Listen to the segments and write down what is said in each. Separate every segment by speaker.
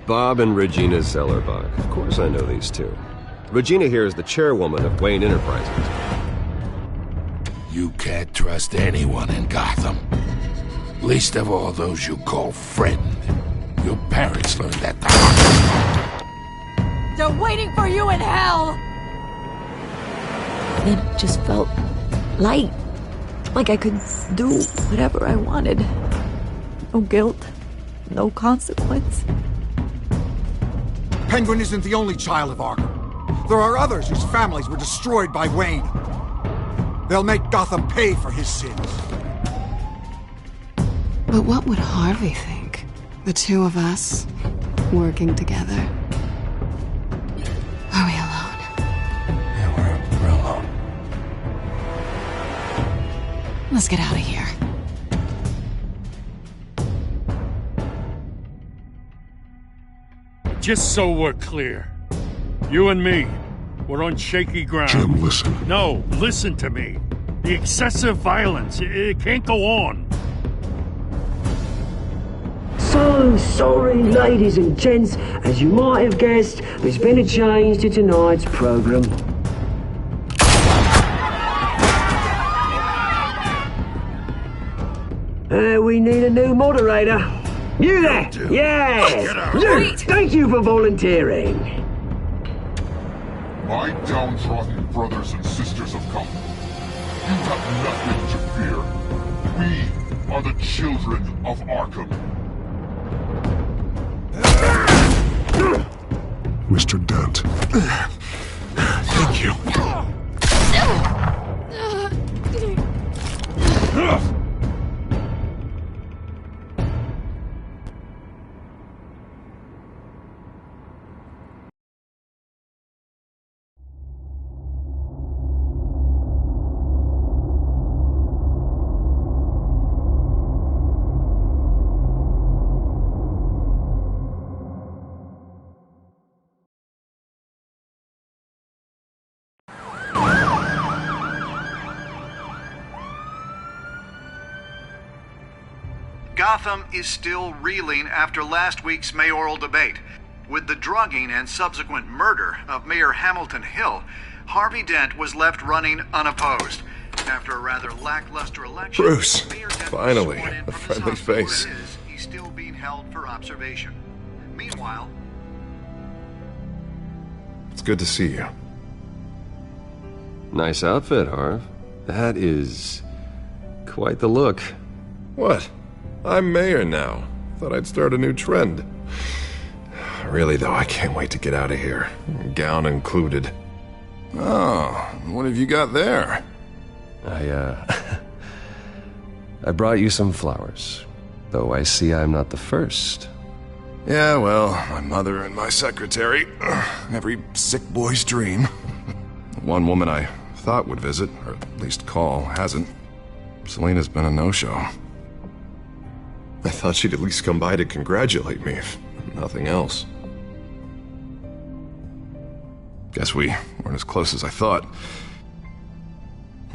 Speaker 1: Bob and Regina Zellerbach. Of course I know these two. Regina here is the chairwoman of Wayne Enterprises.
Speaker 2: You can't trust anyone in Gotham. Least of all those you call friend. Your parents learned that the hard way.
Speaker 3: They're waiting for you in hell!
Speaker 4: It just felt light. Like I could do whatever I wanted. No guilt. No consequence.
Speaker 5: Penguin isn't the only child of Arkham. There are others whose families were destroyed by Wayne. They'll make Gotham pay for his sins.
Speaker 6: But what would Harvey think? The two of us, working together. Are we alone?
Speaker 2: Yeah, we're alone.
Speaker 6: Let's get out of here.
Speaker 7: Just so we're clear, you and me, we're on shaky ground.
Speaker 2: Jim, listen.
Speaker 7: No, listen to me. The excessive violence, it can't go on.
Speaker 8: So sorry, ladies and gents. As you might have guessed, there's been a change to tonight's program. We need a new moderator. You there? Yeah! Luke, thank you for volunteering.
Speaker 9: My downtrodden brothers and sisters of Gotham, you have nothing to fear. We are the children of Arkham.
Speaker 2: Mr. Dent. Thank you.
Speaker 10: Gotham is still reeling after last week's mayoral debate. With the drugging and subsequent murder of Mayor Hamilton Hill, Harvey Dent was left running unopposed. After a rather lackluster election,
Speaker 11: Bruce,
Speaker 10: Mayor Dent
Speaker 11: finally,
Speaker 10: was sworn in
Speaker 11: a
Speaker 10: from his
Speaker 11: friendly
Speaker 10: house where it
Speaker 11: face.
Speaker 10: is. He's still being held for observation. Meanwhile,
Speaker 11: It's good to see you.
Speaker 1: Nice outfit, Harv. That is quite the look.
Speaker 11: What? I'm mayor now. Thought I'd start a new trend. Really, though, I can't wait to get out of here. Gown included.
Speaker 2: Oh, what have you got there?
Speaker 1: I brought you some flowers. Though I see I'm not the first.
Speaker 2: Yeah, well, my mother and my secretary. Every sick boy's dream. One woman I thought would visit, or at least call, hasn't. Selena's been a no-show.
Speaker 11: I thought she'd at least come by to congratulate me, if nothing else.
Speaker 2: Guess we weren't as close as I thought.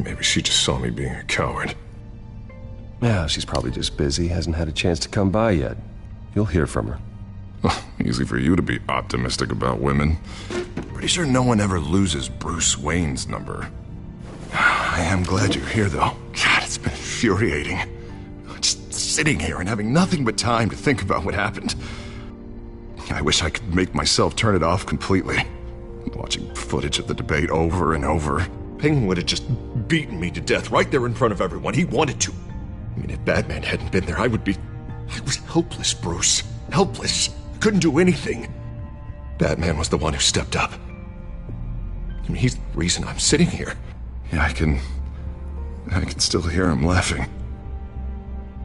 Speaker 11: Maybe she just saw me being a coward.
Speaker 1: Yeah, she's probably just busy, hasn't had a chance to come by yet. You'll hear from her.
Speaker 2: Easy for you to be optimistic about women. Pretty sure no one ever loses Bruce Wayne's number. I am glad you're here, though. God, it's been infuriating. Just sitting here and having nothing but time to think about what happened. I wish I could make myself turn it off completely. Watching footage of the debate over and over.
Speaker 11: Penguin would have just beaten me to death right there in front of everyone. He wanted to. I mean, if Batman hadn't been there, I was helpless, Bruce. Helpless. Couldn't do anything. Batman was the one who stepped up. I mean, he's the reason I'm sitting here.
Speaker 2: Yeah, I can still hear him laughing.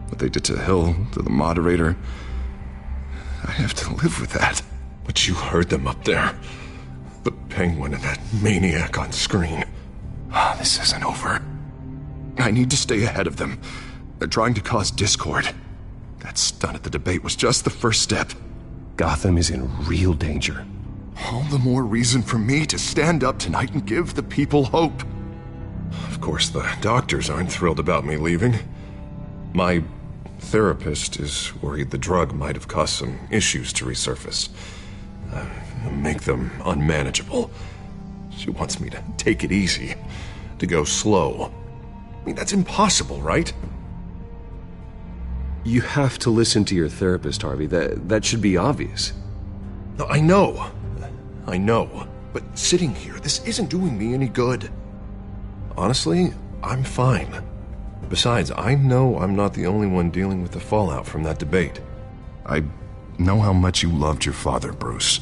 Speaker 2: What they did to Hill, to the moderator, I have to live with that.
Speaker 11: But you heard them up there. The Penguin and that maniac on screen.
Speaker 2: This isn't over. I need to stay ahead of them. They're trying to cause discord. That stunt at the debate was just the first step.
Speaker 1: Gotham is in real danger.
Speaker 2: All the more reason for me to stand up tonight and give the people hope.
Speaker 11: Of course, the doctors aren't thrilled about me leaving. My
Speaker 2: therapist is worried the drug might have caused some issues to resurface. Make them unmanageable. She wants me to take it easy, to go slow. I mean, that's impossible, right?
Speaker 1: You have to listen to your therapist, Harvey. That should be obvious.
Speaker 2: No, I know. But sitting here, this isn't doing me any good. Honestly, I'm fine. Besides, I know I'm not the only one dealing with the fallout from that debate. I know how much you loved your father, Bruce.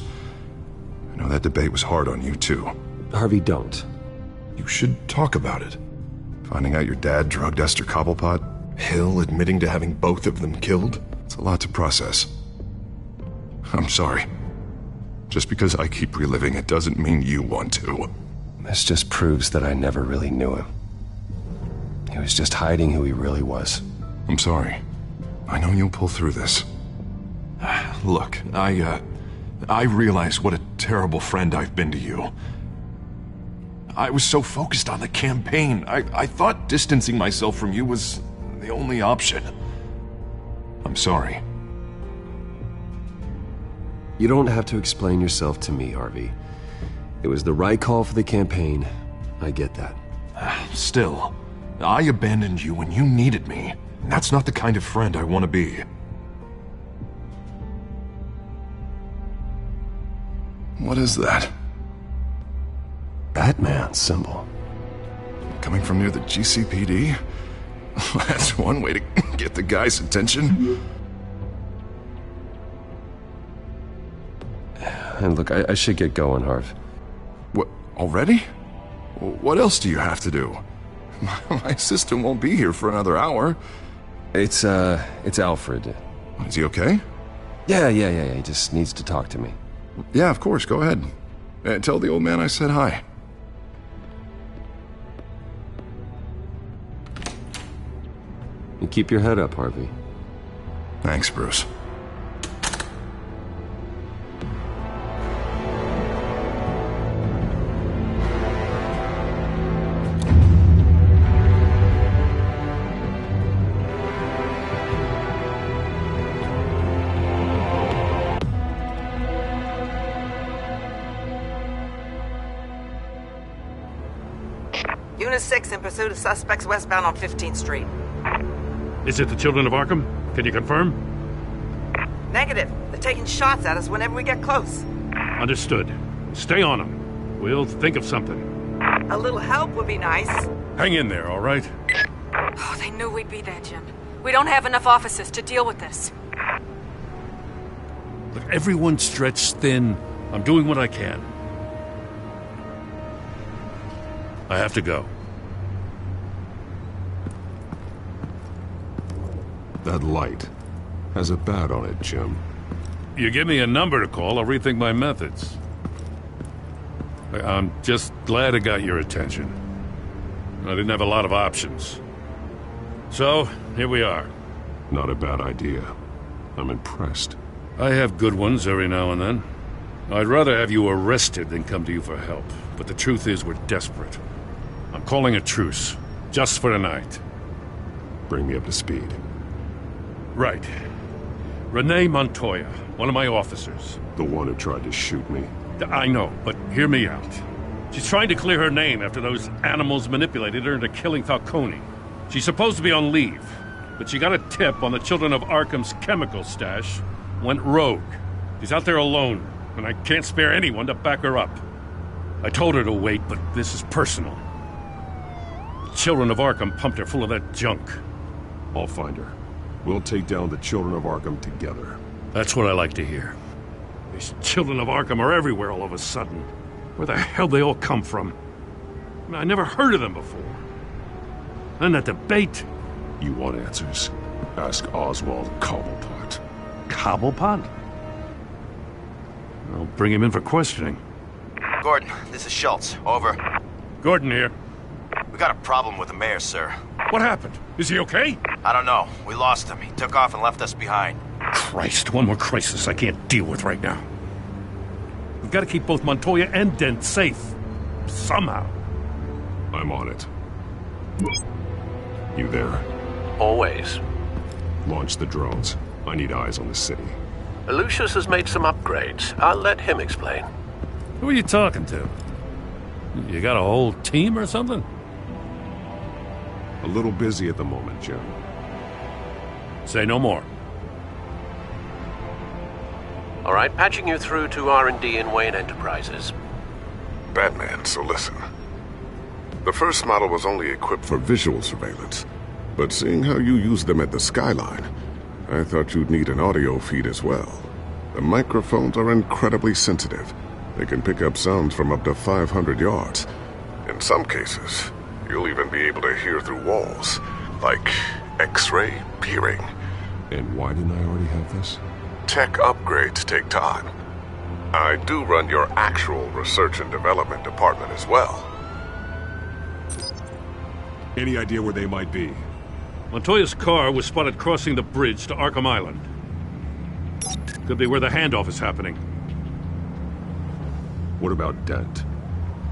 Speaker 2: I know that debate was hard on you, too.
Speaker 1: Harvey, don't.
Speaker 2: You should talk about it. Finding out your dad drugged Esther Cobblepot, Hill admitting to having both of them killed. It's a lot to process. I'm sorry. Just because I keep reliving it doesn't mean you want to.
Speaker 1: This just proves that I never really knew him. He was just hiding who he really was.
Speaker 2: I'm sorry. I know you'll pull through this. Look, I realize what a terrible friend I've been to you. I was so focused on the campaign. I thought distancing myself from you was the only option. I'm sorry.
Speaker 1: You don't have to explain yourself to me, Harvey. It was the right call for the campaign. I get that.
Speaker 2: Still, I abandoned you when you needed me. That's not the kind of friend I want to be. What is that?
Speaker 1: Batman symbol.
Speaker 2: Coming from near the GCPD? That's one way to get the guy's attention.
Speaker 1: And look, I should get going, Harv.
Speaker 2: What, already? What else do you have to do? My assistant won't be here for another hour.
Speaker 1: It's Alfred.
Speaker 2: Is he okay?
Speaker 1: Yeah, he just needs to talk to me.
Speaker 2: Yeah, of course, go ahead. Tell the old man I said hi.
Speaker 1: You keep your head up, Harvey.
Speaker 2: Thanks, Bruce.
Speaker 12: Unit 6 in pursuit of suspects westbound on 15th Street.
Speaker 7: Is it the Children of Arkham? Can you confirm?
Speaker 12: Negative. They're taking shots at us whenever we get close.
Speaker 7: Understood. Stay on them. We'll think of something.
Speaker 12: A little help would be nice.
Speaker 7: Hang in there, all right?
Speaker 3: Oh, they knew we'd be there, Jim. We don't have enough officers to deal with this.
Speaker 7: Look, everyone's stretched thin. I'm doing what I can. I have to go.
Speaker 2: That light has a bat on it, Jim.
Speaker 7: You give me a number to call, I'll rethink my methods. I'm just glad I got your attention. I didn't have a lot of options. So, here we are.
Speaker 2: Not a bad idea. I'm impressed.
Speaker 7: I have good ones every now and then. I'd rather have you arrested than come to you for help. But the truth is, we're desperate. I'm calling a truce, just for tonight.
Speaker 2: Bring me up to speed.
Speaker 7: Right. Renee Montoya, one of my officers.
Speaker 2: The one who tried to shoot me.
Speaker 7: I know, but hear me out. She's trying to clear her name after those animals manipulated her into killing Falcone. She's supposed to be on leave, but she got a tip on the Children of Arkham's chemical stash, went rogue. She's out there alone, and I can't spare anyone to back her up. I told her to wait, but this is personal. The Children of Arkham pumped her full of that junk.
Speaker 2: I'll find her. We'll take down the Children of Arkham together.
Speaker 7: That's what I like to hear. These Children of Arkham are everywhere all of a sudden. Where the hell they all come from? I never heard of them before. And that debate.
Speaker 2: You want answers? Ask Oswald Cobblepot.
Speaker 7: Cobblepot? I'll bring him in for questioning.
Speaker 13: Gordon, this is Schultz. Over.
Speaker 7: Gordon here.
Speaker 13: We got a problem with the mayor, sir.
Speaker 7: What happened? Is he okay?
Speaker 13: I don't know. We lost him. He took off and left us behind.
Speaker 7: Christ, one more crisis I can't deal with right now. We've got to keep both Montoya and Dent safe. Somehow.
Speaker 2: I'm on it. You there?
Speaker 13: Always.
Speaker 1: Launch the drones. I need eyes on the city.
Speaker 14: Lucius has made some upgrades. I'll let him explain.
Speaker 7: Who are you talking to? You got a whole team or something?
Speaker 1: A little busy at the moment, Jim.
Speaker 7: Say no more.
Speaker 14: All right, patching you through to R&D in Wayne Enterprises.
Speaker 15: Batman, so listen. The first model was only equipped for visual surveillance, but seeing how you use them at the Skyline, I thought you'd need an audio feed as well. The microphones are incredibly sensitive. They can pick up sounds from up to 500 yards. In some cases, you'll even be able to hear through walls, like X-ray peering.
Speaker 1: And why didn't I already have this?
Speaker 15: Tech upgrades take time. I do run your actual research and development department as well.
Speaker 1: Any idea where they might be?
Speaker 7: Montoya's car was spotted crossing the bridge to Arkham Island. Could be where the handoff is happening.
Speaker 1: What about Dent?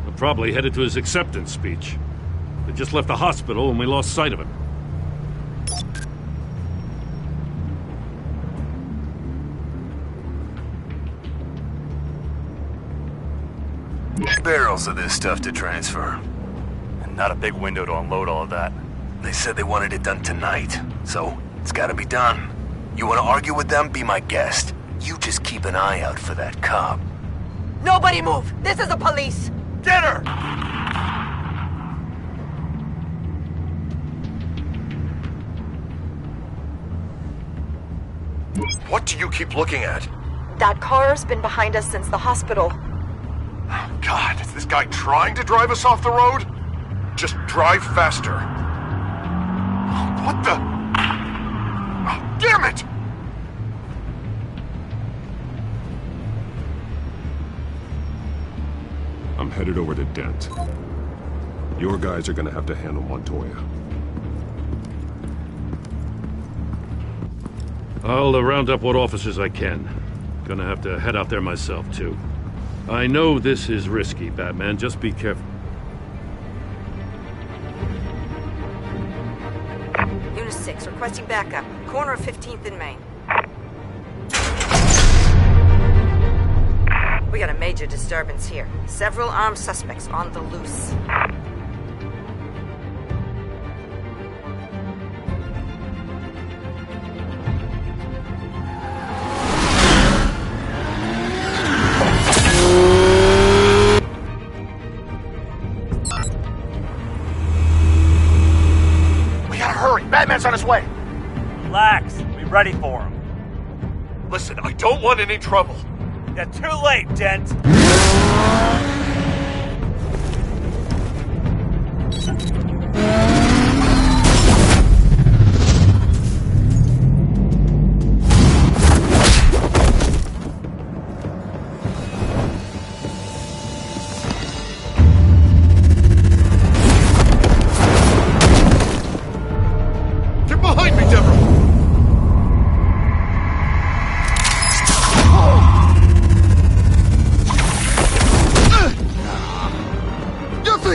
Speaker 7: They're probably headed to his acceptance speech. They just left the hospital and we lost sight of him.
Speaker 16: Barrels of this stuff to transfer. And not a big window to unload all of that. They said they wanted it done tonight, so it's gotta be done. You wanna argue with them? Be my guest. You just keep an eye out for that cop.
Speaker 12: Nobody move! This is the police!
Speaker 16: Get her! What do you keep looking at?
Speaker 17: That car's been behind us since the hospital.
Speaker 16: God, is this guy trying to drive us off the road? Just drive faster. What the? Oh, damn it!
Speaker 1: I'm headed over to Dent. Your guys are gonna have to handle Montoya.
Speaker 7: I'll round up what officers I can. Gonna have to head out there myself, too. I know this is risky, Batman. Just be careful.
Speaker 12: Unit 6, requesting backup. Corner of 15th and Main. We got a major disturbance here. Several armed suspects on the loose.
Speaker 16: Batman's on his way.
Speaker 18: Relax. Be ready for him.
Speaker 16: Listen, I don't want any trouble.
Speaker 18: You're too late, Dent.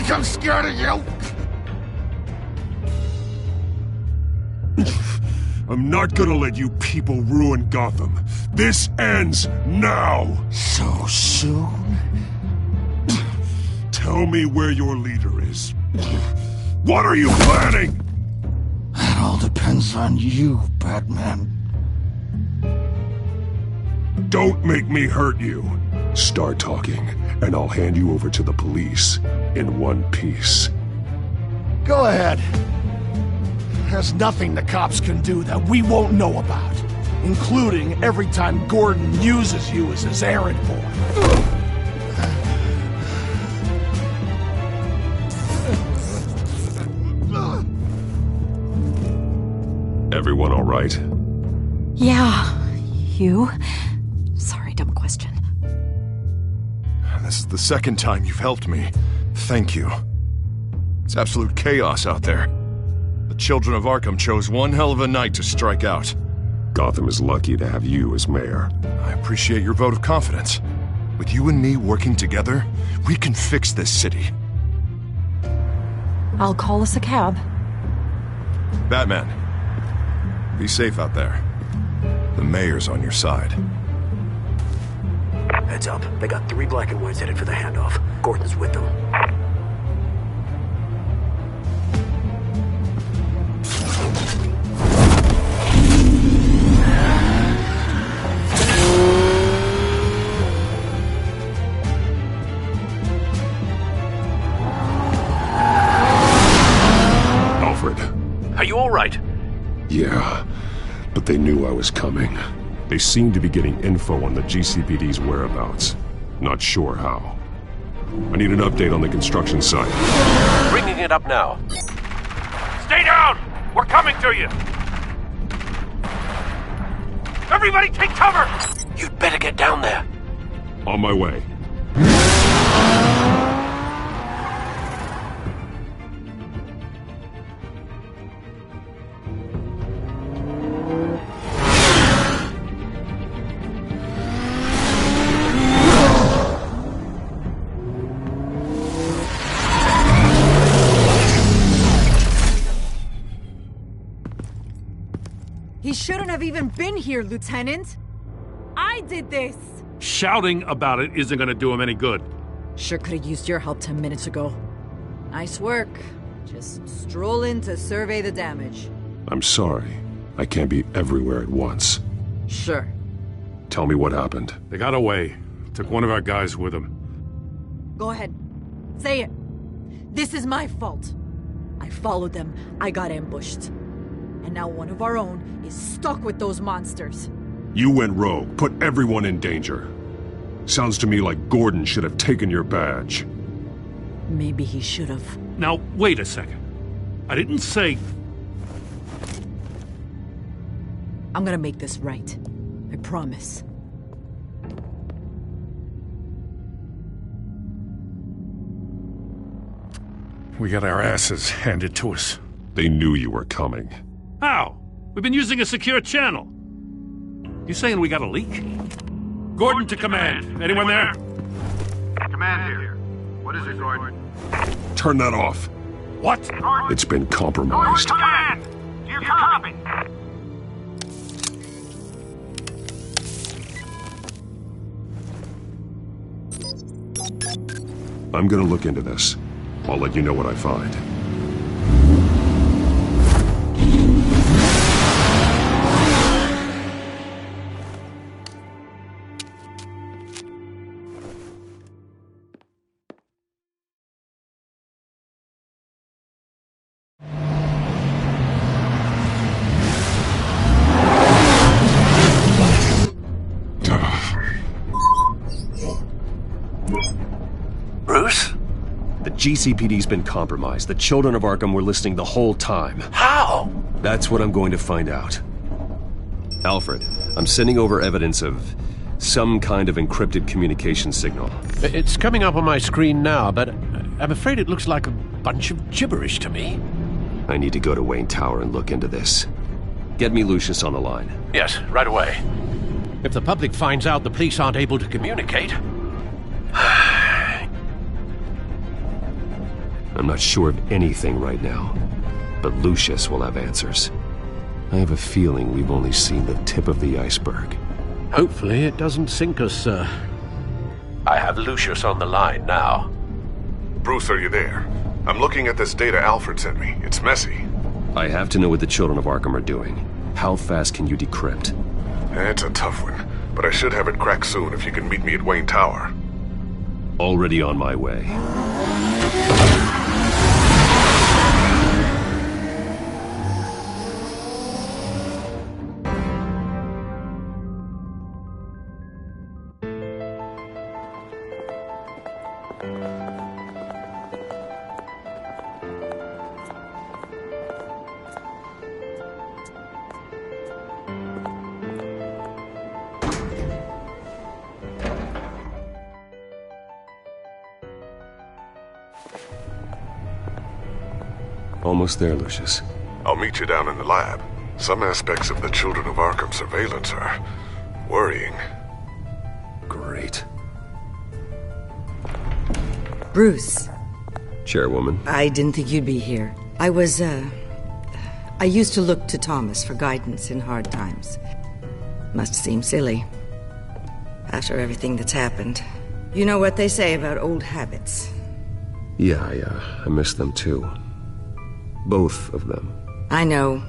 Speaker 5: I'm scared of you!
Speaker 1: I'm not gonna let you people ruin Gotham. This ends now!
Speaker 5: So soon?
Speaker 1: Tell me where your leader is. What are you planning?
Speaker 5: That all depends on you, Batman.
Speaker 1: Don't make me hurt you. Start talking, and I'll hand you over to the police in one piece.
Speaker 5: Go ahead. There's nothing the cops can do that we won't know about, including every time Gordon uses you as his errand boy.
Speaker 1: Everyone all right?
Speaker 4: Yeah. You? Sorry, dumb question.
Speaker 2: This is the second time you've helped me. Thank you. It's absolute chaos out there. The children of Arkham chose one hell of a night to strike out.
Speaker 1: Gotham is lucky to have you as mayor.
Speaker 2: I appreciate your vote of confidence. With you and me working together, we can fix this city.
Speaker 4: I'll call us a cab.
Speaker 2: Batman, Be safe out there. The mayor's on your side.
Speaker 8: Heads up. They got 3 black and whites headed for the handoff. Gordon's with them.
Speaker 1: Alfred.
Speaker 14: Are you all right?
Speaker 1: Yeah, but they knew I was coming. They seem to be getting info on the GCPD's whereabouts. Not sure how. I need an update on the construction site.
Speaker 14: Bringing it up now.
Speaker 7: Stay down! We're coming to you! Everybody take cover!
Speaker 14: You'd better get down there.
Speaker 1: On my way.
Speaker 19: He shouldn't have even been here, Lieutenant. I did this.
Speaker 7: Shouting about it isn't gonna do him any good.
Speaker 4: Sure could have used your help 10 minutes ago. Nice work. Just stroll in to survey the damage.
Speaker 1: I'm sorry. I can't be everywhere at once.
Speaker 4: Sure.
Speaker 1: Tell me what happened.
Speaker 7: They got away. Took one of our guys with them.
Speaker 19: Go ahead. Say it. This is my fault. I followed them. I got ambushed. And now one of our own is stuck with those monsters.
Speaker 1: You went rogue, put everyone in danger. Sounds to me like Gordon should have taken your badge.
Speaker 4: Maybe he should have.
Speaker 7: Now, wait a second. I didn't say...
Speaker 4: I'm gonna make this right. I promise.
Speaker 7: We got our asses handed to us.
Speaker 1: They knew you were coming.
Speaker 7: How? We've been using a secure channel. You saying we got a leak? Gordon to command. Anyone there?
Speaker 10: Command here. What is it, Gordon?
Speaker 1: Turn that off.
Speaker 7: What?
Speaker 1: It's been compromised.
Speaker 10: Command! Do you copy?
Speaker 1: I'm gonna look into this. I'll let you know what I find.
Speaker 14: Bruce?
Speaker 20: The GCPD's been compromised. The children of Arkham were listening the whole time.
Speaker 14: How?
Speaker 20: That's what I'm going to find out. Alfred, I'm sending over evidence of some kind of encrypted communication signal.
Speaker 14: It's coming up on my screen now, but I'm afraid it looks like a bunch of gibberish to me.
Speaker 20: I need to go to Wayne Tower and look into this. Get me Lucius on the line.
Speaker 14: Yes, right away. If the public finds out the police aren't able to communicate...
Speaker 20: I'm not sure of anything right now, but Lucius will have answers. I have a feeling we've only seen the tip of the iceberg.
Speaker 14: Hopefully it doesn't sink us, sir. I have Lucius on the line now.
Speaker 15: Bruce, are you there? I'm looking at this data Alfred sent me. It's messy.
Speaker 20: I have to know what the children of Arkham are doing. How fast can you decrypt?
Speaker 15: It's a tough one, but I should have it cracked soon if you can meet me at Wayne Tower.
Speaker 20: Already on my way. Almost there, Lucius.
Speaker 15: I'll meet you down in the lab. Some aspects of the Children of Arkham surveillance are worrying.
Speaker 20: Great.
Speaker 21: Bruce.
Speaker 20: Chairwoman.
Speaker 21: I didn't think you'd be here. I was, I used to look to Thomas for guidance in hard times. Must seem silly. After everything that's happened. You know what they say about old habits.
Speaker 20: Yeah, I miss them too. Both of them.
Speaker 21: I know.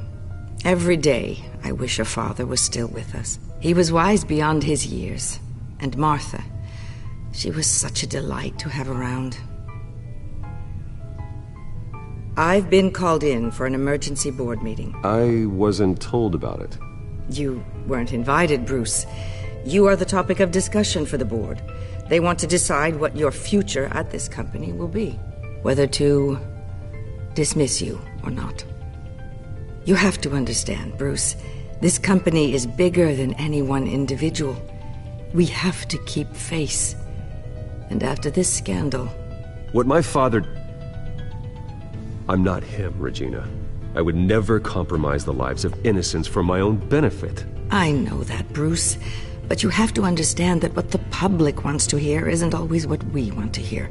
Speaker 21: Every day, I wish your father was still with us. He was wise beyond his years. And Martha, she was such a delight to have around. I've been called in for an emergency board meeting.
Speaker 20: I wasn't told about it.
Speaker 21: You weren't invited, Bruce. You are the topic of discussion for the board. They want to decide what your future at this company will be. Whether to dismiss you or not. You have to understand, Bruce. This company is bigger than any one individual. We have to keep face. And after this scandal...
Speaker 20: What my father... I'm not him, Regina. I would never compromise the lives of innocents for my own benefit.
Speaker 21: I know that, Bruce. But you have to understand that what the public wants to hear isn't always what we want to hear.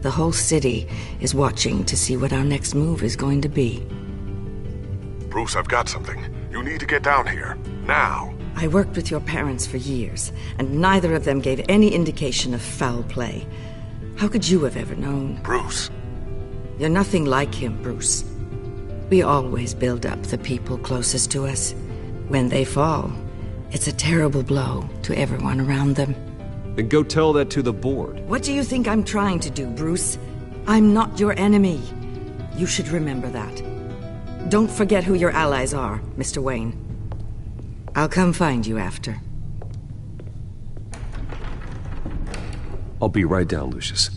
Speaker 21: The whole city is watching to see what our next move is going to be.
Speaker 15: Bruce, I've got something. You need to get down here. Now.
Speaker 21: I worked with your parents for years, and neither of them gave any indication of foul play. How could you have ever known?
Speaker 15: Bruce.
Speaker 21: You're nothing like him, Bruce. We always build up the people closest to us. When they fall, it's a terrible blow to everyone around them.
Speaker 20: Then go tell that to the board.
Speaker 21: What do you think I'm trying to do, Bruce? I'm not your enemy. You should remember that. Don't forget who your allies are, Mr. Wayne. I'll come find you after.
Speaker 20: I'll be right down, Lucius.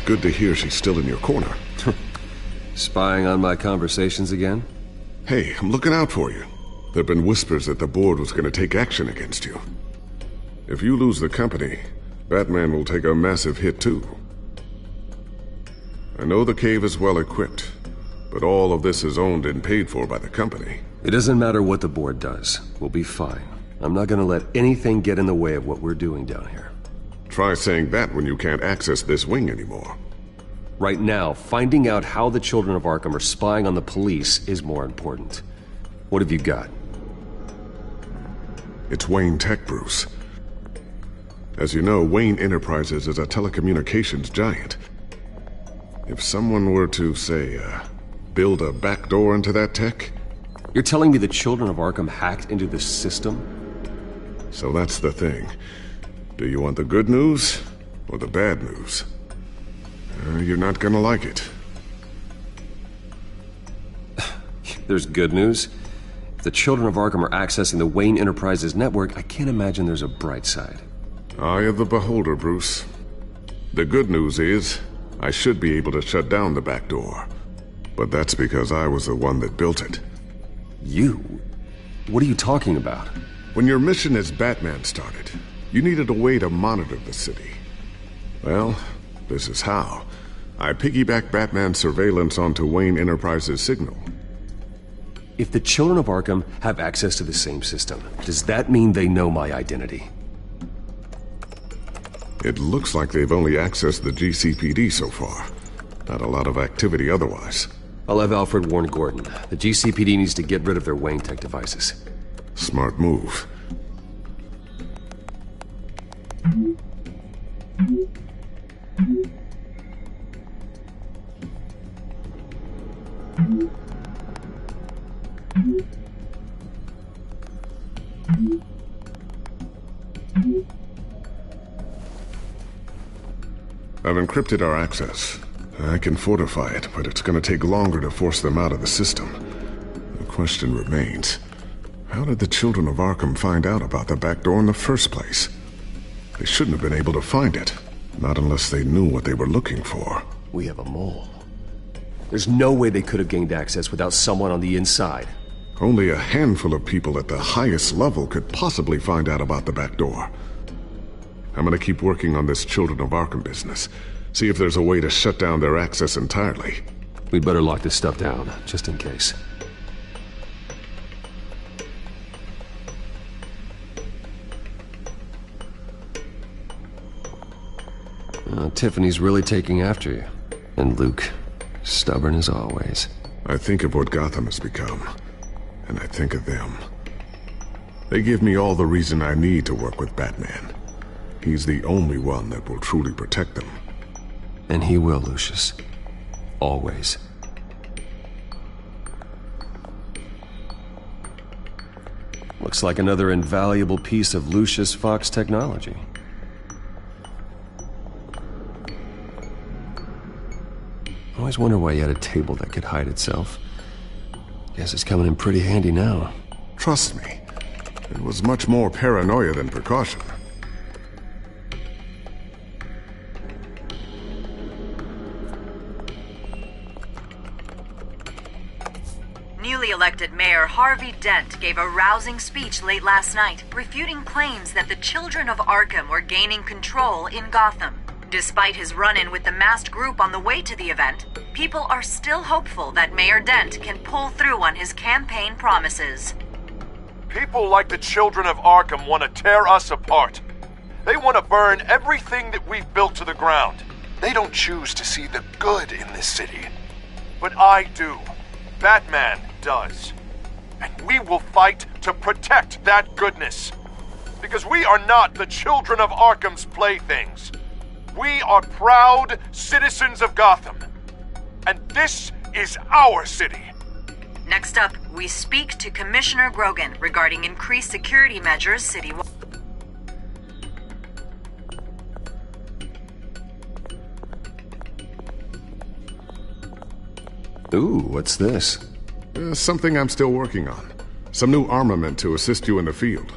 Speaker 15: Good to hear she's still in your corner.
Speaker 20: Spying on my conversations again?
Speaker 15: Hey, I'm looking out for you. There've been whispers that the board was going to take action against you. If you lose the company, Batman will take a massive hit too. I know the cave is well equipped, but all of this is owned and paid for by the company.
Speaker 20: It doesn't matter what the board does. We'll be fine. I'm not going to let anything get in the way of what we're doing down here.
Speaker 15: Try saying that when you can't access this wing anymore.
Speaker 20: Right now, finding out how the children of Arkham are spying on the police is more important. What have you got?
Speaker 15: It's Wayne Tech, Bruce. As you know, Wayne Enterprises is a telecommunications giant. If someone were to, say, build a backdoor into that tech...
Speaker 20: You're telling me the children of Arkham hacked into this system?
Speaker 15: So that's the thing. Do you want the good news or the bad news? You're not gonna like it.
Speaker 20: There's good news. If the children of Arkham are accessing the Wayne Enterprises network, I can't imagine there's a bright side.
Speaker 15: Eye of the beholder, Bruce. The good news is, I should be able to shut down the back door. But that's because I was the one that built it.
Speaker 20: You? What are you talking about?
Speaker 15: When your mission as Batman started, you needed a way to monitor the city. Well, this is how. I piggybacked Batman's surveillance onto Wayne Enterprises' signal.
Speaker 20: If the children of Arkham have access to the same system, does that mean they know my identity?
Speaker 15: It looks like they've only accessed the GCPD so far. Not a lot of activity otherwise.
Speaker 20: I'll have Alfred warn Gordon. The GCPD needs to get rid of their Wayne Tech devices.
Speaker 15: Smart move. I've encrypted our access. I can fortify it, but it's going to take longer to force them out of the system. The question remains, how did the children of Arkham find out about the back door in the first place? They shouldn't have been able to find it, not unless they knew what they were looking for.
Speaker 20: We have a mole. There's no way they could have gained access without someone on the inside.
Speaker 15: Only a handful of people at the highest level could possibly find out about the back door. I'm gonna keep working on this Children of Arkham business. See if there's a way to shut down their access entirely.
Speaker 20: We'd better lock this stuff down, just in case. Tiffany's really taking after you. And Luke, stubborn as always.
Speaker 15: I think of what Gotham has become, and I think of them. They give me all the reason I need to work with Batman. He's the only one that will truly protect them.
Speaker 20: And he will, Lucius. Always. Looks like another invaluable piece of Lucius Fox technology. I always wonder why you had a table that could hide itself. Guess it's coming in pretty handy now.
Speaker 15: Trust me, it was much more paranoia than precaution.
Speaker 6: Newly elected Mayor Harvey Dent gave a rousing speech late last night, refuting claims that the children of Arkham were gaining control in Gotham. Despite his run-in with the masked group on the way to the event, people are still hopeful that Mayor Dent can pull through on his campaign promises.
Speaker 22: People like the children of Arkham want to tear us apart. They want to burn everything that we've built to the ground. They don't choose to see the good in this city. But I do. Batman does. And we will fight to protect that goodness. Because we are not the children of Arkham's playthings. We are proud citizens of Gotham. And this is our city.
Speaker 6: Next up, we speak to Commissioner Grogan regarding increased security measures citywide.
Speaker 20: Ooh, what's this?
Speaker 15: Something I'm still working on. Some new armament to assist you in the field.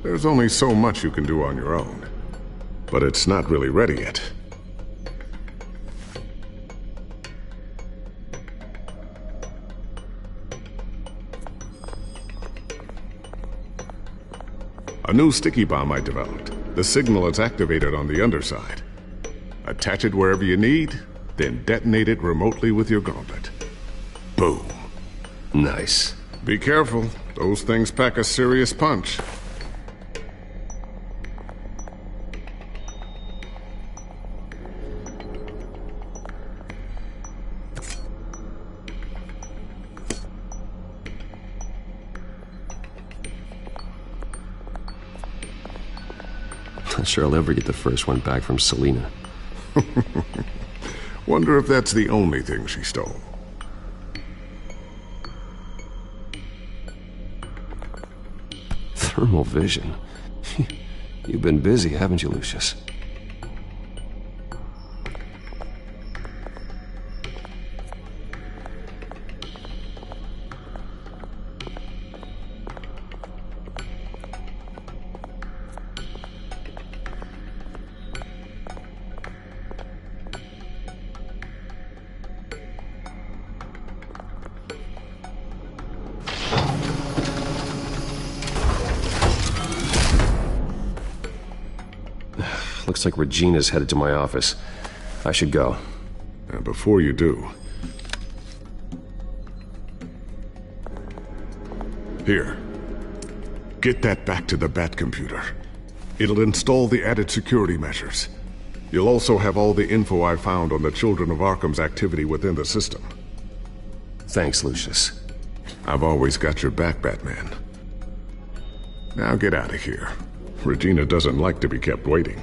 Speaker 15: There's only so much you can do on your own. But it's not really ready yet. A new sticky bomb I developed. The signal is activated on the underside. Attach it wherever you need, then detonate it remotely with your gauntlet. Boom.
Speaker 20: Nice.
Speaker 15: Be careful. Those things pack a serious punch.
Speaker 20: Not sure I'll ever get the first one back from Selina.
Speaker 15: Wonder if that's the only thing she stole.
Speaker 20: Thermal vision. You've been busy, haven't you, Lucius? Looks like Regina's headed to my office. I should go.
Speaker 15: And before you do... Here. Get that back to the Bat computer. It'll install the added security measures. You'll also have all the info I found on the Children of Arkham's activity within the system.
Speaker 20: Thanks, Lucius.
Speaker 15: I've always got your back, Batman. Now get out of here. Regina doesn't like to be kept waiting.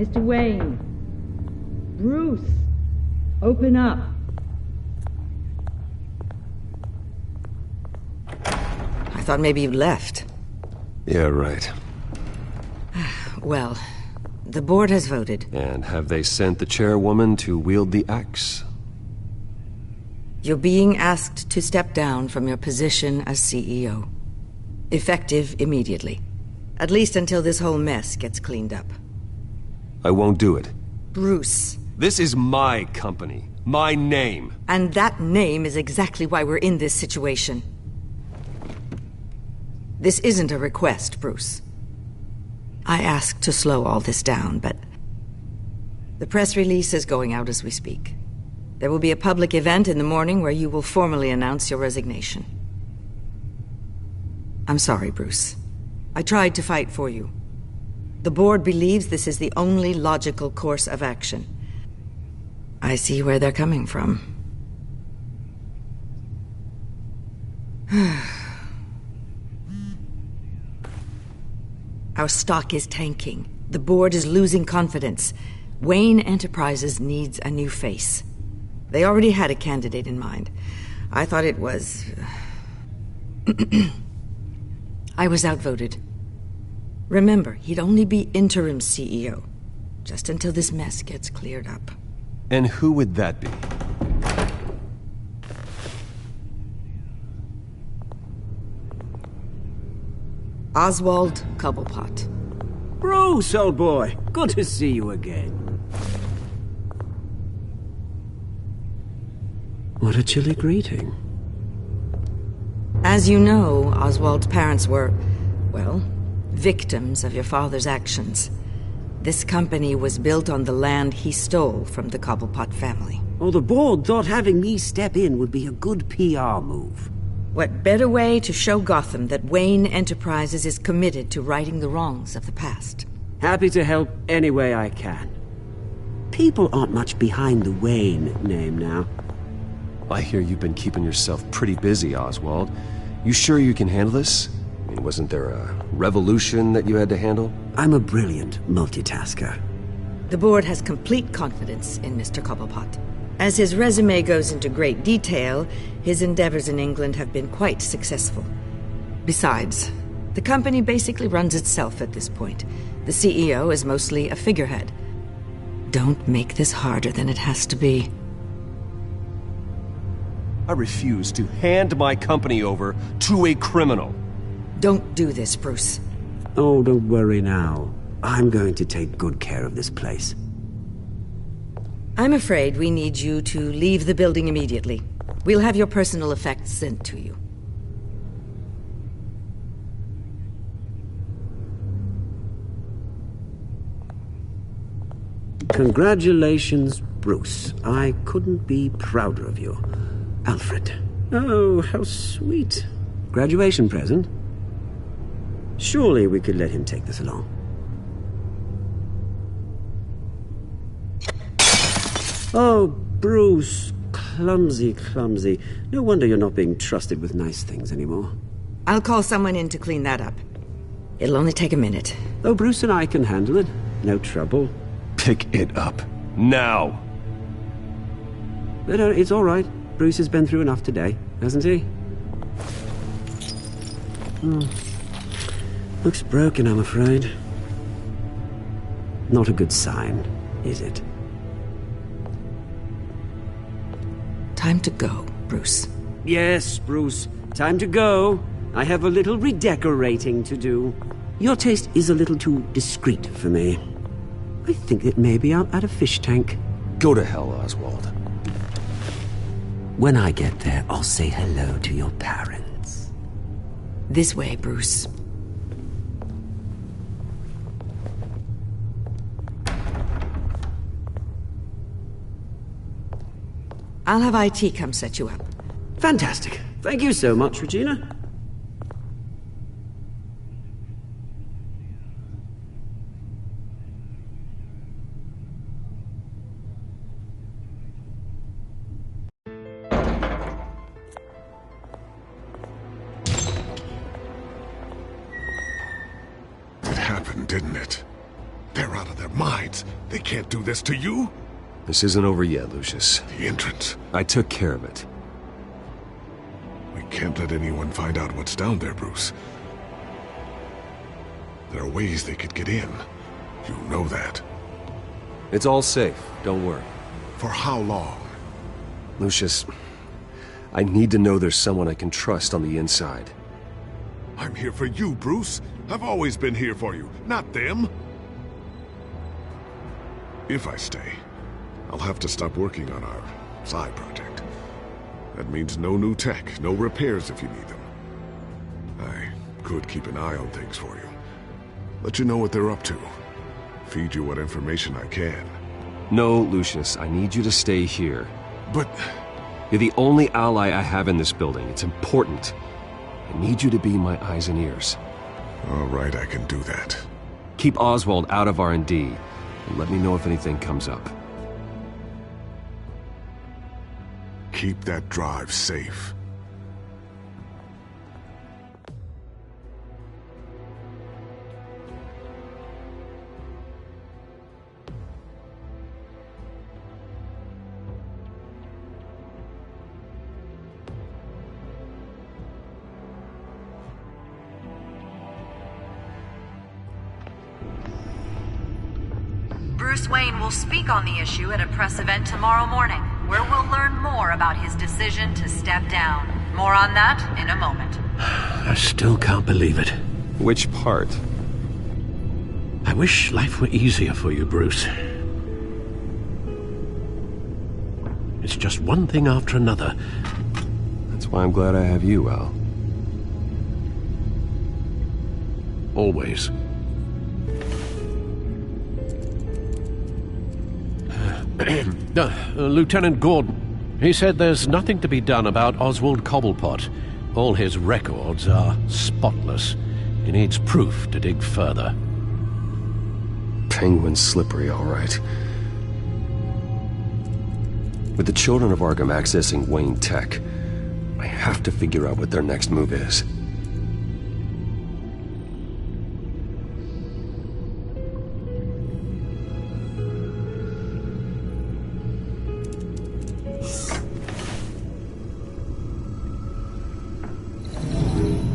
Speaker 21: Mr. Wayne. Bruce. Open up. I thought maybe you'd left.
Speaker 20: Yeah, right.
Speaker 21: Well, the board has voted.
Speaker 20: And have they sent the chairwoman to wield the axe?
Speaker 21: You're being asked to step down from your position as CEO. Effective immediately. At least until this whole mess gets cleaned up.
Speaker 20: I won't do it.
Speaker 21: Bruce.
Speaker 20: This is my company. My name.
Speaker 21: And that name is exactly why we're in this situation. This isn't a request, Bruce. I asked to slow all this down, but the press release is going out as we speak. There will be a public event in the morning where you will formally announce your resignation. I'm sorry, Bruce. I tried to fight for you. The board believes this is the only logical course of action. I see where they're coming from. Our stock is tanking. The board is losing confidence. Wayne Enterprises needs a new face. They already had a candidate in mind. I thought it was... I was outvoted. Remember, he'd only be interim CEO, just until this mess gets cleared up.
Speaker 20: And who would that be?
Speaker 21: Oswald Cobblepot.
Speaker 8: Bruce, old boy. Good to see you again. What a chilly greeting.
Speaker 21: As you know, Oswald's parents were, well, victims of your father's actions. This company was built on the land he stole from the Cobblepot family.
Speaker 8: Well, the board thought having me step in would be a good PR move.
Speaker 21: What better way to show Gotham that Wayne Enterprises is committed to righting the wrongs of the past?
Speaker 8: Happy to help any way I can. People aren't much behind the Wayne name now.
Speaker 20: I hear you've been keeping yourself pretty busy, Oswald. You sure you can handle this? I mean, wasn't there a revolution that you had to handle?
Speaker 8: I'm a brilliant multitasker.
Speaker 21: The board has complete confidence in Mr. Cobblepot. As his resume goes into great detail, his endeavors in England have been quite successful. Besides, the company basically runs itself at this point. The CEO is mostly a figurehead. Don't make this harder than it has to be.
Speaker 20: I refuse to hand my company over to a criminal.
Speaker 21: Don't do this, Bruce.
Speaker 8: Oh, don't worry now. I'm going to take good care of this place.
Speaker 21: I'm afraid we need you to leave the building immediately. We'll have your personal effects sent to you.
Speaker 8: Congratulations, Bruce. I couldn't be prouder of you. Alfred. Oh, how sweet. Graduation present? Surely we could let him take this along. Oh, Bruce. Clumsy, clumsy. No wonder you're not being trusted with nice things anymore.
Speaker 21: I'll call someone in to clean that up. It'll only take a minute.
Speaker 8: Oh, Bruce and I can handle it. No trouble.
Speaker 20: Pick it up. Now!
Speaker 8: No, it's all right. Bruce has been through enough today, hasn't he? Looks broken, I'm afraid. Not a good sign, is it?
Speaker 21: Time to go, Bruce.
Speaker 8: Yes, Bruce. Time to go. I have a little redecorating to do. Your taste is a little too discreet for me. I think that maybe I'll add a fish tank.
Speaker 20: Go to hell, Oswald.
Speaker 8: When I get there, I'll say hello to your parents.
Speaker 21: This way, Bruce. I'll have IT come set you up.
Speaker 8: Fantastic. Thank you so much, Regina.
Speaker 15: It happened, didn't it? They're out of their minds. They can't do this to you.
Speaker 20: This isn't over yet, Lucius.
Speaker 15: The entrance.
Speaker 20: I took care of it.
Speaker 15: We can't let anyone find out what's down there, Bruce. There are ways they could get in. You know that.
Speaker 20: It's all safe. Don't worry.
Speaker 15: For how long?
Speaker 20: Lucius, I need to know there's someone I can trust on the inside.
Speaker 15: I'm here for you, Bruce. I've always been here for you, not them. If I stay, I'll have to stop working on our side project. That means no new tech, no repairs if you need them. I could keep an eye on things for you. Let you know what they're up to. Feed you what information I can.
Speaker 20: No, Lucius, I need you to stay here.
Speaker 15: But...
Speaker 20: You're the only ally I have in this building. It's important. I need you to be my eyes and ears.
Speaker 15: All right, I can do that.
Speaker 20: Keep Oswald out of R&D, and let me know if anything comes up.
Speaker 15: Keep that drive safe.
Speaker 6: Bruce Wayne will speak on the issue at a press event tomorrow morning, where we'll learn more about his decision to step down. More on that in a moment.
Speaker 14: I still can't believe it.
Speaker 20: Which part?
Speaker 14: I wish life were easier for you, Bruce. It's just one thing after another.
Speaker 20: That's why I'm glad I have you, Al.
Speaker 14: Always. Lieutenant Gordon, he said there's nothing to be done about Oswald Cobblepot. All his records are spotless. He needs proof to dig further.
Speaker 20: Penguin's slippery, all right. With the children of Arkham accessing Wayne Tech, I have to figure out what their next move is.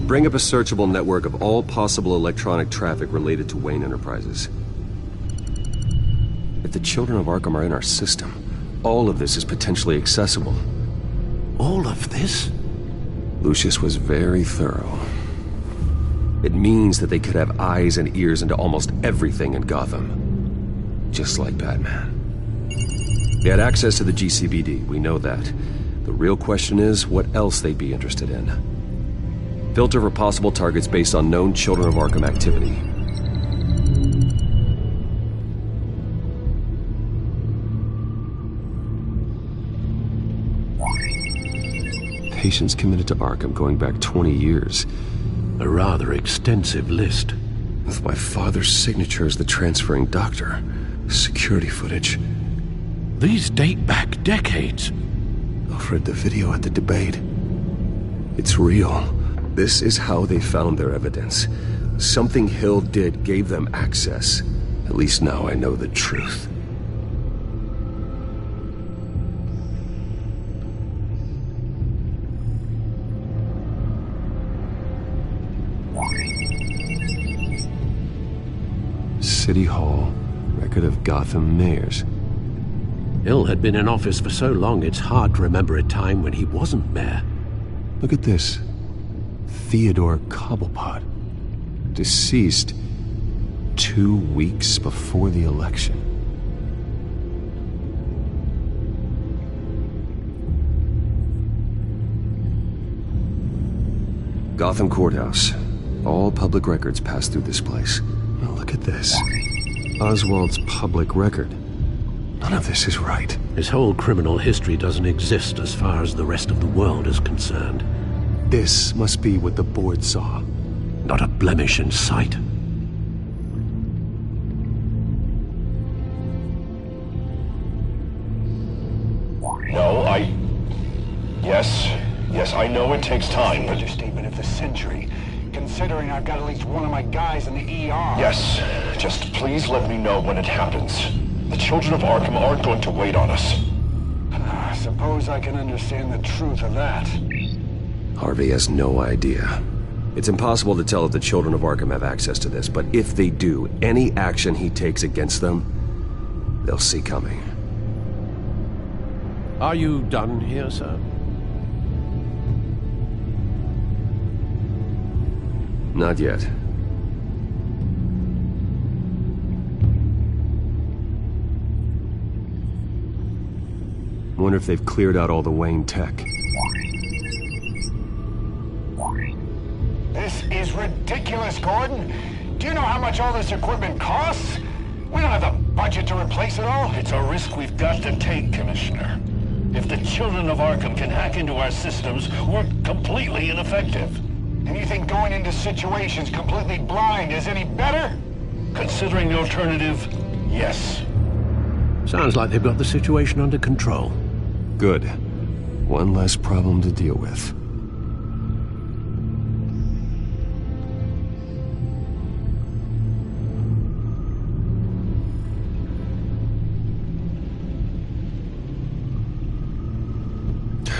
Speaker 20: Bring up a searchable network of all possible electronic traffic related to Wayne Enterprises. If the children of Arkham are in our system, all of this is potentially accessible.
Speaker 14: All of this?
Speaker 20: Lucius was very thorough. It means that they could have eyes and ears into almost everything in Gotham. Just like Batman. They had access to the GCPD, we know that. The real question is what else they'd be interested in. Filter for possible targets based on known Children of Arkham activity. Patients committed to Arkham going back 20 years.
Speaker 14: A rather extensive list.
Speaker 20: With my father's signature as the transferring doctor. Security footage.
Speaker 14: These date back decades.
Speaker 20: Alfred, the video at the debate. It's real. This is how they found their evidence. Something Hill did gave them access. At least now I know the truth. City Hall, record of Gotham mayors.
Speaker 14: Hill had been in office for so long it's hard to remember a time when he wasn't mayor.
Speaker 20: Look at this. Theodore Cobblepot, deceased 2 weeks before the election. Gotham Courthouse. All public records pass through this place. Now look at this. Oswald's public record. None of this is right.
Speaker 14: His whole criminal history doesn't exist as far as the rest of the world is concerned.
Speaker 20: This must be what the board saw.
Speaker 14: Not a blemish in sight.
Speaker 9: No, Yes, I know it takes time. Understatement of the century.
Speaker 3: considering I've got at least one of my guys in the ER.
Speaker 9: Yes, just please let me know when it happens. The children of Arkham aren't going to wait on us.
Speaker 3: I suppose I can understand the truth of that.
Speaker 20: Harvey has no idea. It's impossible to tell if the children of Arkham have access to this, but if they do, any action he takes against them, they'll see coming.
Speaker 14: Are you done here, sir?
Speaker 20: Not yet. Wonder if they've cleared out all the Wayne tech.
Speaker 3: This is ridiculous, Gordon. Do you know how much all this equipment costs? We don't have the budget to replace it all.
Speaker 9: It's a risk we've got to take, Commissioner. If the children of Arkham can hack into our systems, we're completely ineffective.
Speaker 3: And you think going into situations completely blind is any better?
Speaker 9: Considering the alternative, yes.
Speaker 14: Sounds like they've got the situation under control.
Speaker 20: Good. One less problem to deal with.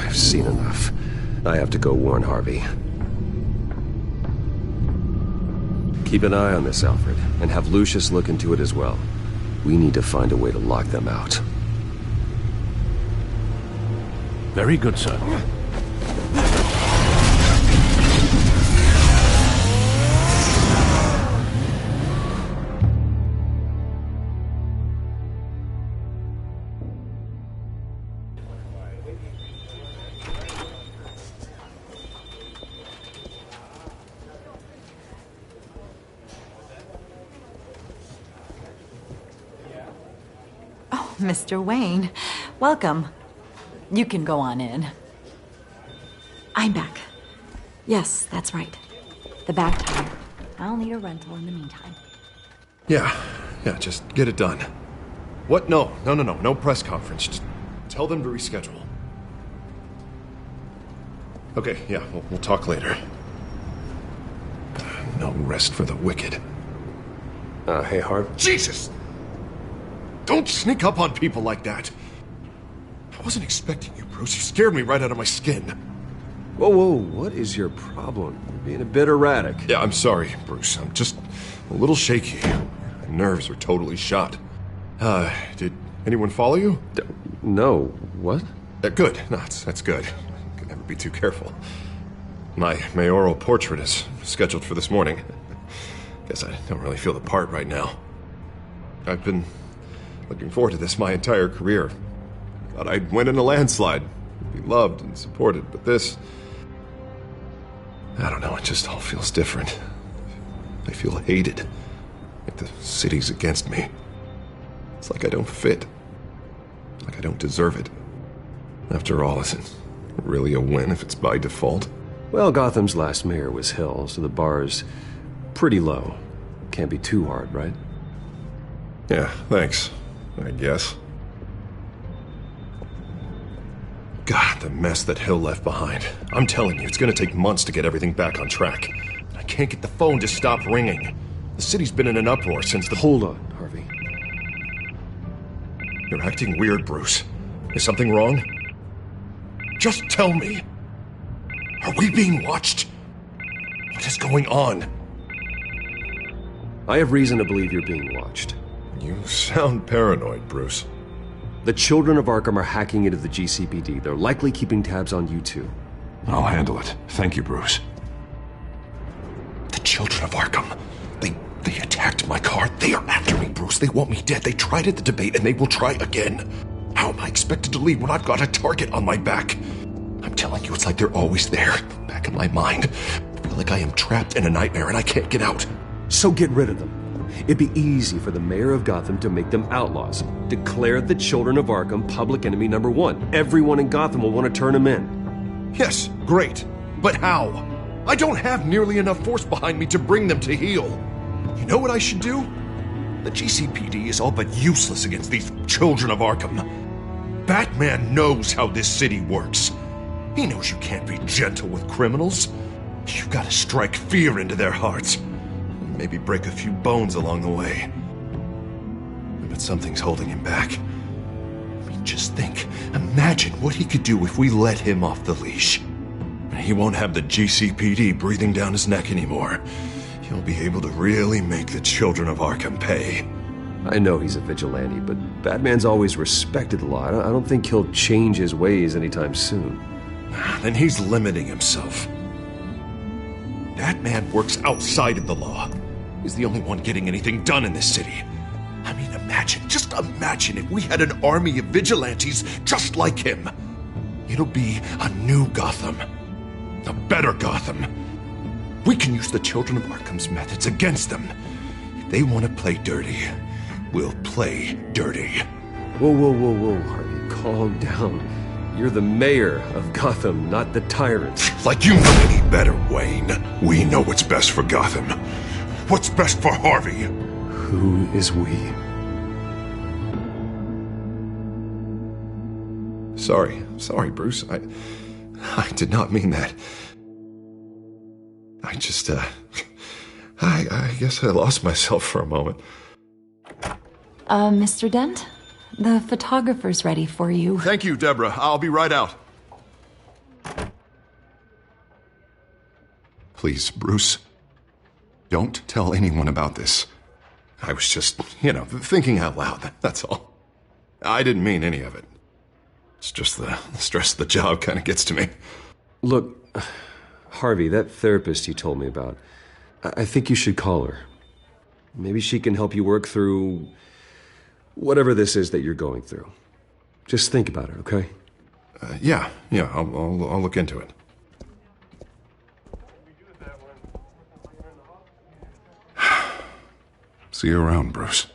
Speaker 20: I've seen enough. I have to go warn Harvey. Keep an eye on this, Alfred, and have Lucius look into it as well. We need to find a way to lock them out.
Speaker 14: Very good, sir.
Speaker 6: Mr. Wayne, welcome. You can go on in.
Speaker 4: I'm back. Yes, that's right. The back tire. I'll need a rental in the meantime.
Speaker 2: Yeah, just get it done. What? No press conference. Just tell them to reschedule. Okay, yeah, we'll talk later. No rest for the wicked.
Speaker 20: Hey, Harv.
Speaker 2: Jesus! Don't sneak up on people like that. I wasn't expecting you, Bruce. You scared me right out of my skin.
Speaker 20: Whoa, what is your problem? You're being a bit erratic.
Speaker 2: Yeah, I'm sorry, Bruce. I'm just a little shaky. My nerves are totally shot. Did anyone follow you?
Speaker 20: No. What?
Speaker 2: Good. No, that's good. Could never be too careful. My mayoral portrait is scheduled for this morning. Guess I don't really feel the part right now. I've been looking forward to this my entire career. Thought I'd win in a landslide, be loved and supported, but this... I don't know, it just all feels different. I feel hated, like the city's against me. It's like I don't fit, like I don't deserve it. After all, is it really a win if it's by default?
Speaker 20: Well, Gotham's last mayor was Hill, so the bar's pretty low. Can't be too hard, right?
Speaker 2: Yeah, thanks, I guess. God, the mess that Hill left behind. I'm telling you, it's gonna take months to get everything back on track. I can't get the phone to stop ringing. The city's been in an uproar since the...
Speaker 20: Hold on, Harvey.
Speaker 2: You're acting weird, Bruce. Is something wrong? Just tell me. Are we being watched? What is going on?
Speaker 20: I have reason to believe you're being watched.
Speaker 2: You sound paranoid, Bruce.
Speaker 20: The children of Arkham are hacking into the GCPD. They're likely keeping tabs on you too.
Speaker 2: I'll handle it. Thank you, Bruce. The children of Arkham. They attacked my car. They are after me, Bruce. They want me dead. They tried at the debate, and they will try again. How am I expected to leave when I've got a target on my back? I'm telling you, it's like they're always there, back in my mind. I feel like I am trapped in a nightmare, and I can't get out.
Speaker 20: So get rid of them. It'd be easy for the mayor of Gotham to make them outlaws. Declare the children of Arkham public enemy number one. Everyone in Gotham will want to turn them in.
Speaker 2: Yes, great. But how? I don't have nearly enough force behind me to bring them to heel. You know what I should do? The GCPD is all but useless against these children of Arkham. Batman knows how this city works. He knows you can't be gentle with criminals. You gotta strike fear into their hearts. And maybe break a few bones along the way. But something's holding him back. I mean, just think. Imagine what he could do if we let him off the leash. He won't have the GCPD breathing down his neck anymore. He'll be able to really make the children of Arkham pay.
Speaker 20: I know he's a vigilante, but Batman's always respected the law. I don't think he'll change his ways anytime soon.
Speaker 2: Then he's limiting himself. Batman works outside of the law. He's the only one getting anything done in this city. I mean, just imagine if we had an army of vigilantes just like him. It'll be a new Gotham. A better Gotham. We can use the Children of Arkham's methods against them. If they want to play dirty, we'll play dirty.
Speaker 20: Whoa, Harvey, calm down. You're the mayor of Gotham, not the tyrant.
Speaker 2: Like you know any better, Wayne. We know what's best for Gotham. What's best for Harvey?
Speaker 20: Who is we?
Speaker 2: Sorry, Bruce. I did not mean that. I guess I lost myself for a moment.
Speaker 4: Mr. Dent? The photographer's ready for you.
Speaker 2: Thank you, Deborah. I'll be right out. Please, Bruce, don't tell anyone about this. I was just, thinking out loud, that's all. I didn't mean any of it. It's just the stress of the job kind of gets to me.
Speaker 20: Look, Harvey, that therapist you told me about, I think you should call her. Maybe she can help you work through whatever this is that you're going through. Just think about it, okay?
Speaker 2: Yeah, I'll look into it. See you around, Bruce.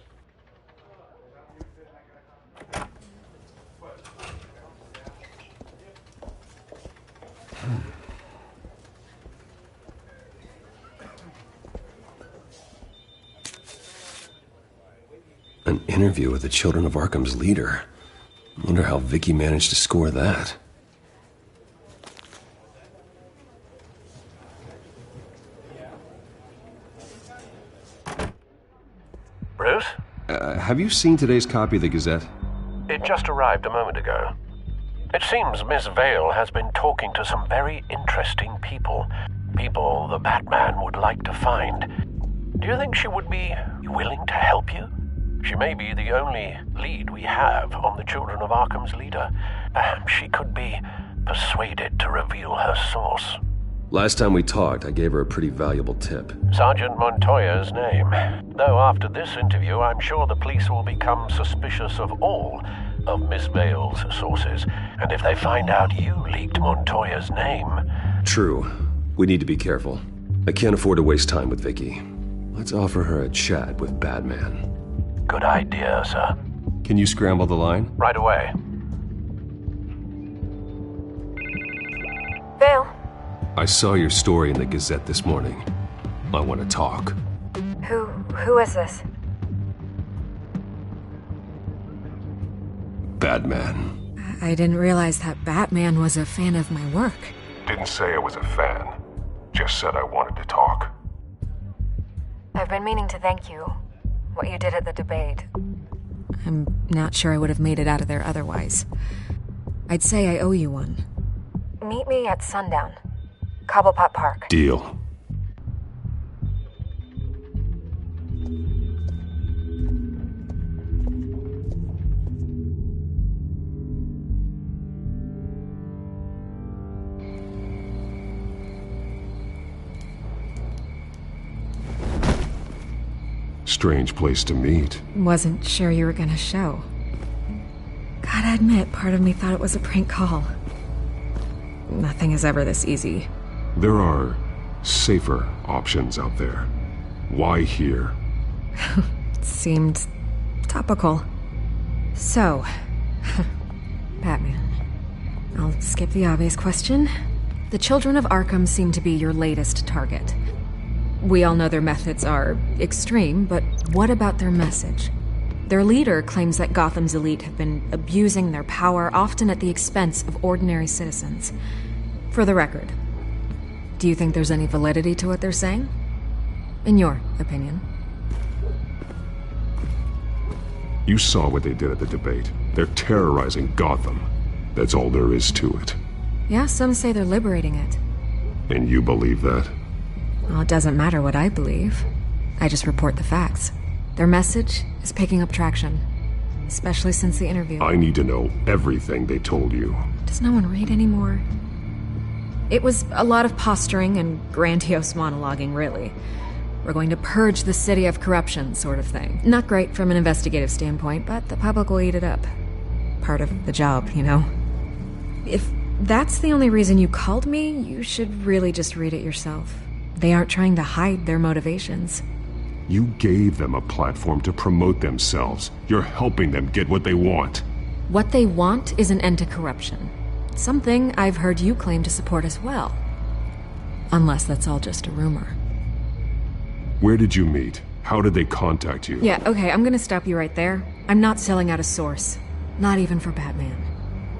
Speaker 20: An interview with the Children of Arkham's leader. Wonder how Vicky managed to score that.
Speaker 16: Bruce?
Speaker 20: Have you seen today's copy of the Gazette?
Speaker 16: It just arrived a moment ago. It seems Miss Vale has been talking to some very interesting people. People the Batman would like to find. Do you think she would be willing to help you? She may be the only lead we have on the Children of Arkham's leader. Perhaps she could be persuaded to reveal her source.
Speaker 20: Last time we talked, I gave her a pretty valuable tip.
Speaker 16: Sergeant Montoya's name. Though after this interview, I'm sure the police will become suspicious of all of Miss Vale's sources. And if they find out you leaked Montoya's name...
Speaker 20: True. We need to be careful. I can't afford to waste time with Vicky. Let's offer her a chat with Batman.
Speaker 16: Good idea, sir.
Speaker 20: Can you scramble the line?
Speaker 16: Right away.
Speaker 17: Vale.
Speaker 20: I saw your story in the Gazette this morning. I want to talk.
Speaker 17: Who is this?
Speaker 20: Batman.
Speaker 11: I didn't realize that Batman was a fan of my work.
Speaker 15: Didn't say I was a fan. Just said I wanted to talk.
Speaker 17: I've been meaning to thank you. What you did at the debate.
Speaker 11: I'm not sure I would have made it out of there otherwise. I'd say I owe you one.
Speaker 17: Meet me at sundown. Cobblepot Park.
Speaker 20: Deal.
Speaker 1: Strange place to meet.
Speaker 11: Wasn't sure you were gonna show. Gotta admit, part of me thought it was a prank call. Nothing is ever this easy.
Speaker 1: There are safer options out there. Why here?
Speaker 11: Seemed topical. So, Batman. I'll skip the obvious question. The Children of Arkham seem to be your latest target. We all know their methods are extreme, but what about their message? Their leader claims that Gotham's elite have been abusing their power, often at the expense of ordinary citizens. For the record, Do you think there's any validity to what they're saying? In your opinion?
Speaker 1: You saw what they did at the debate. They're terrorizing Gotham. That's all there is to it.
Speaker 11: Yeah, some say they're liberating it.
Speaker 1: And you believe that?
Speaker 11: Well, it doesn't matter what I believe. I just report the facts. Their message is picking up traction. Especially since the interview.
Speaker 1: I need to know everything they told you.
Speaker 11: Does no one read anymore? It was a lot of posturing and grandiose monologuing, really. We're going to purge the city of corruption, sort of thing. Not great from an investigative standpoint, but the public will eat it up. Part of the job, you know? If that's the only reason you called me, you should really just read it yourself. They aren't trying to hide their motivations.
Speaker 1: You gave them a platform to promote themselves. You're helping them get what they want.
Speaker 11: What they want is an end to corruption. Something I've heard you claim to support as well. Unless that's all just a rumor.
Speaker 1: Where did you meet? How did they contact you?
Speaker 11: Yeah, okay, I'm gonna stop you right there. I'm not selling out a source. Not even for Batman.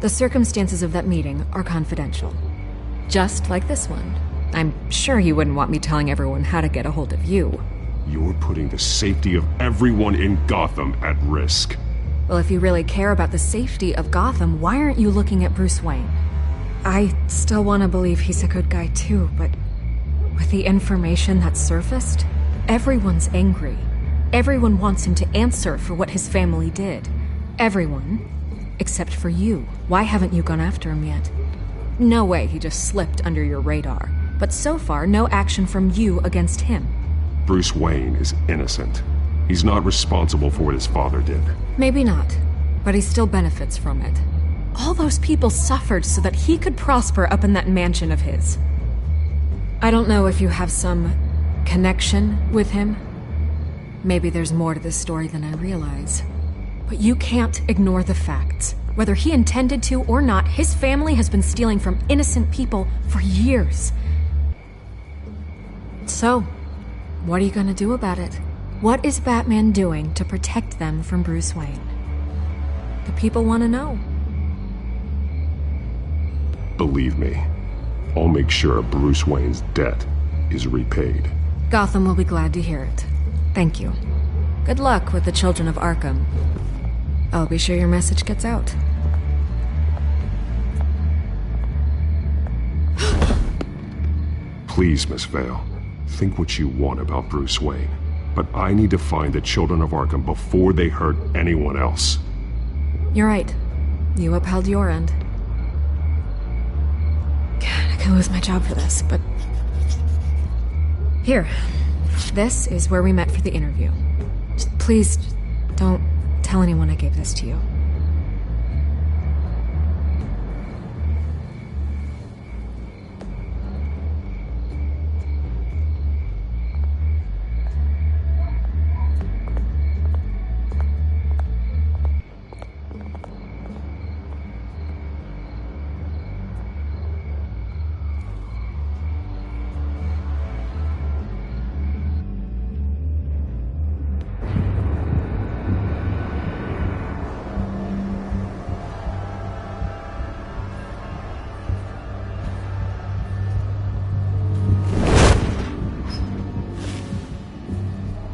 Speaker 11: The circumstances of that meeting are confidential. Just like this one. I'm sure you wouldn't want me telling everyone how to get a hold of you.
Speaker 1: You're putting the safety of everyone in Gotham at risk.
Speaker 11: Well, if you really care about the safety of Gotham, why aren't you looking at Bruce Wayne? I still want to believe he's a good guy too, but with the information that surfaced, everyone's angry. Everyone wants him to answer for what his family did. Everyone. Except for you. Why haven't you gone after him yet? No way he just slipped under your radar. But so far, no action from you against him.
Speaker 1: Bruce Wayne is innocent. He's not responsible for what his father did.
Speaker 11: Maybe not, but he still benefits from it. All those people suffered so that he could prosper up in that mansion of his. I don't know if you have some connection with him. Maybe there's more to this story than I realize. But you can't ignore the facts. Whether he intended to or not, his family has been stealing from innocent people for years. So, what are you gonna do about it? What is Batman doing to protect them from Bruce Wayne? The people want to know.
Speaker 1: Believe me, I'll make sure Bruce Wayne's debt is repaid.
Speaker 11: Gotham will be glad to hear it. Thank you. Good luck with the Children of Arkham. I'll be sure your message gets out.
Speaker 1: Please, Miss Vale, think what you want about Bruce Wayne. But I need to find the Children of Arkham before they hurt anyone else.
Speaker 11: You're right. You upheld your end. God, I could lose my job for this, but... Here. This is where we met for the interview. Please, don't tell anyone I gave this to you.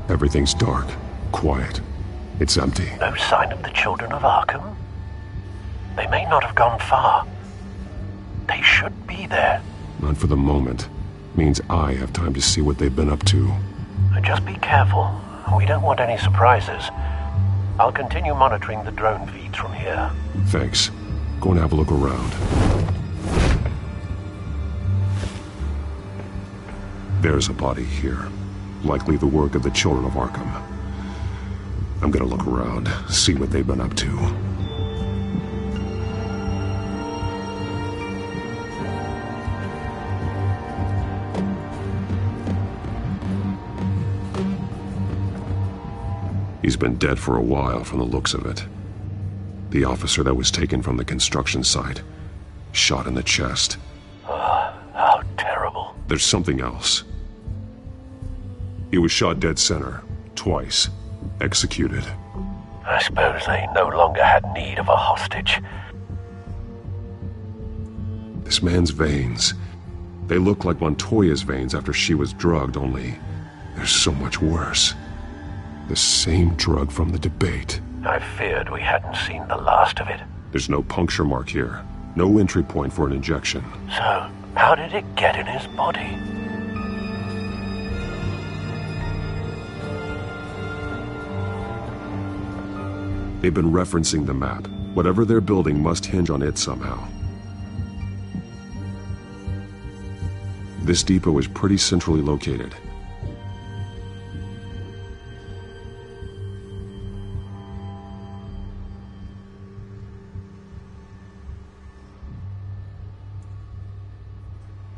Speaker 1: Everything's dark, quiet. It's empty.
Speaker 16: No sign of the Children of Arkham? They may not have gone far. They should be there.
Speaker 1: Not for the moment. Means I have time to see what they've been up to.
Speaker 16: Just be careful. We don't want any surprises. I'll continue monitoring the drone feeds from here.
Speaker 1: Thanks. Go and have a look around. There's a body here. Likely the work of the Children of Arkham. I'm gonna look around, see what they've been up to. He's been dead for a while from the looks of it. The officer that was taken from the construction site. Shot in the chest.
Speaker 16: How terrible.
Speaker 1: There's something else. He was shot dead center, twice, executed.
Speaker 16: I suppose they no longer had need of a hostage.
Speaker 1: This man's veins, They look like Montoya's veins after she was drugged, only they're so much worse. The same drug from the debate.
Speaker 14: I feared we hadn't seen the last of it.
Speaker 1: There's no puncture mark here. No entry point for an injection.
Speaker 14: So, how did it get in his body?
Speaker 1: They've been referencing the map. Whatever they're building must hinge on it somehow. This depot is pretty centrally located.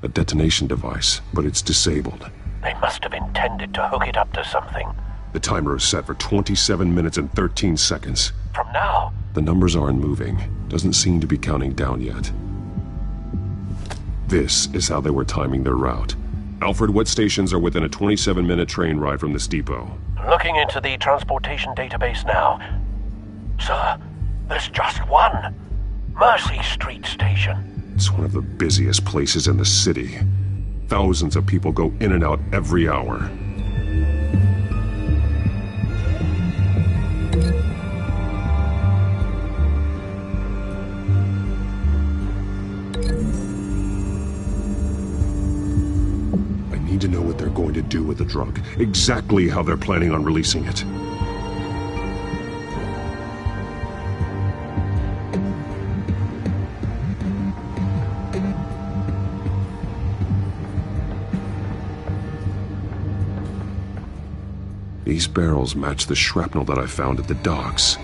Speaker 1: A detonation device, but it's disabled.
Speaker 14: They must have intended to hook it up to something.
Speaker 1: The timer is set for 27 minutes and 13 seconds.
Speaker 14: From now?
Speaker 1: The numbers aren't moving. Doesn't seem to be counting down yet. This is how they were timing their route. Alfred, what stations are within a 27-minute train ride from this depot?
Speaker 14: Looking into the transportation database now. Sir, there's just one. Mercy Street Station.
Speaker 1: It's one of the busiest places in the city. Thousands of people go in and out every hour. I need to know what they're going to do with the drug. Exactly how they're planning on releasing it. These barrels match the shrapnel that I found at the docks.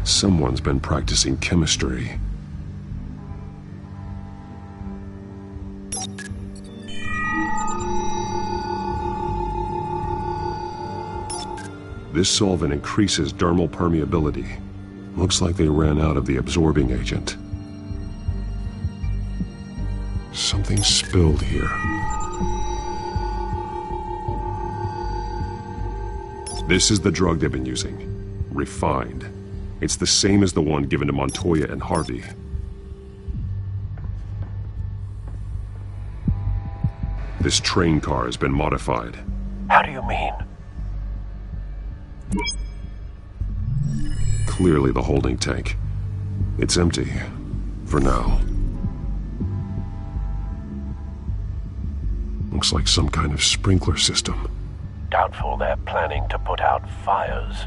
Speaker 1: Someone's been practicing chemistry. This solvent increases dermal permeability. Looks like they ran out of the absorbing agent. Something spilled here. This is the drug they've been using. Refined. It's the same as the one given to Montoya and Harvey. This train car has been modified.
Speaker 14: How do you mean?
Speaker 1: Clearly the holding tank. It's empty. For now. Looks like some kind of sprinkler system.
Speaker 14: Doubtful they're planning to put out fires.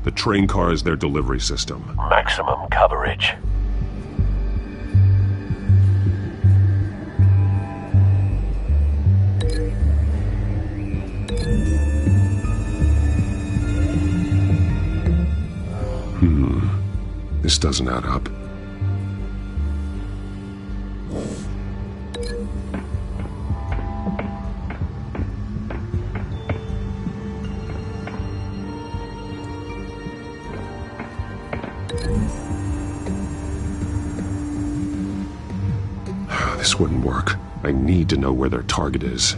Speaker 1: The train car is their delivery system.
Speaker 14: Maximum coverage.
Speaker 1: This doesn't add up. This wouldn't work. I need to know where their target is.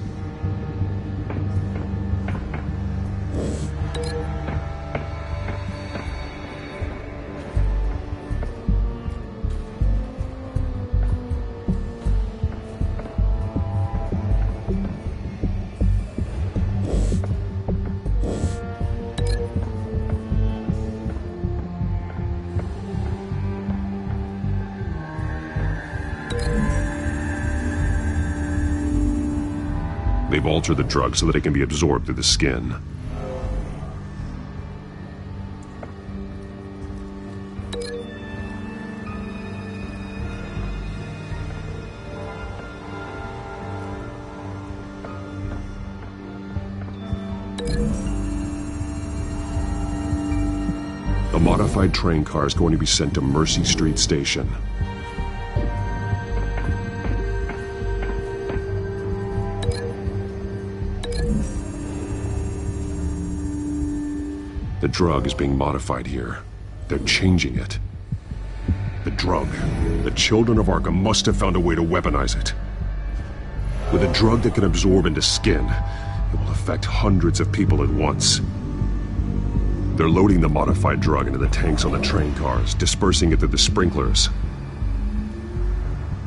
Speaker 1: They've altered the drug so that it can be absorbed through the skin. The modified train car is going to be sent to Mercy Street Station. The drug is being modified here. They're changing it. The drug. The children of Arkham must have found a way to weaponize it. With a drug that can absorb into skin, it will affect hundreds of people at once. They're loading the modified drug into the tanks on the train cars, dispersing it through the sprinklers.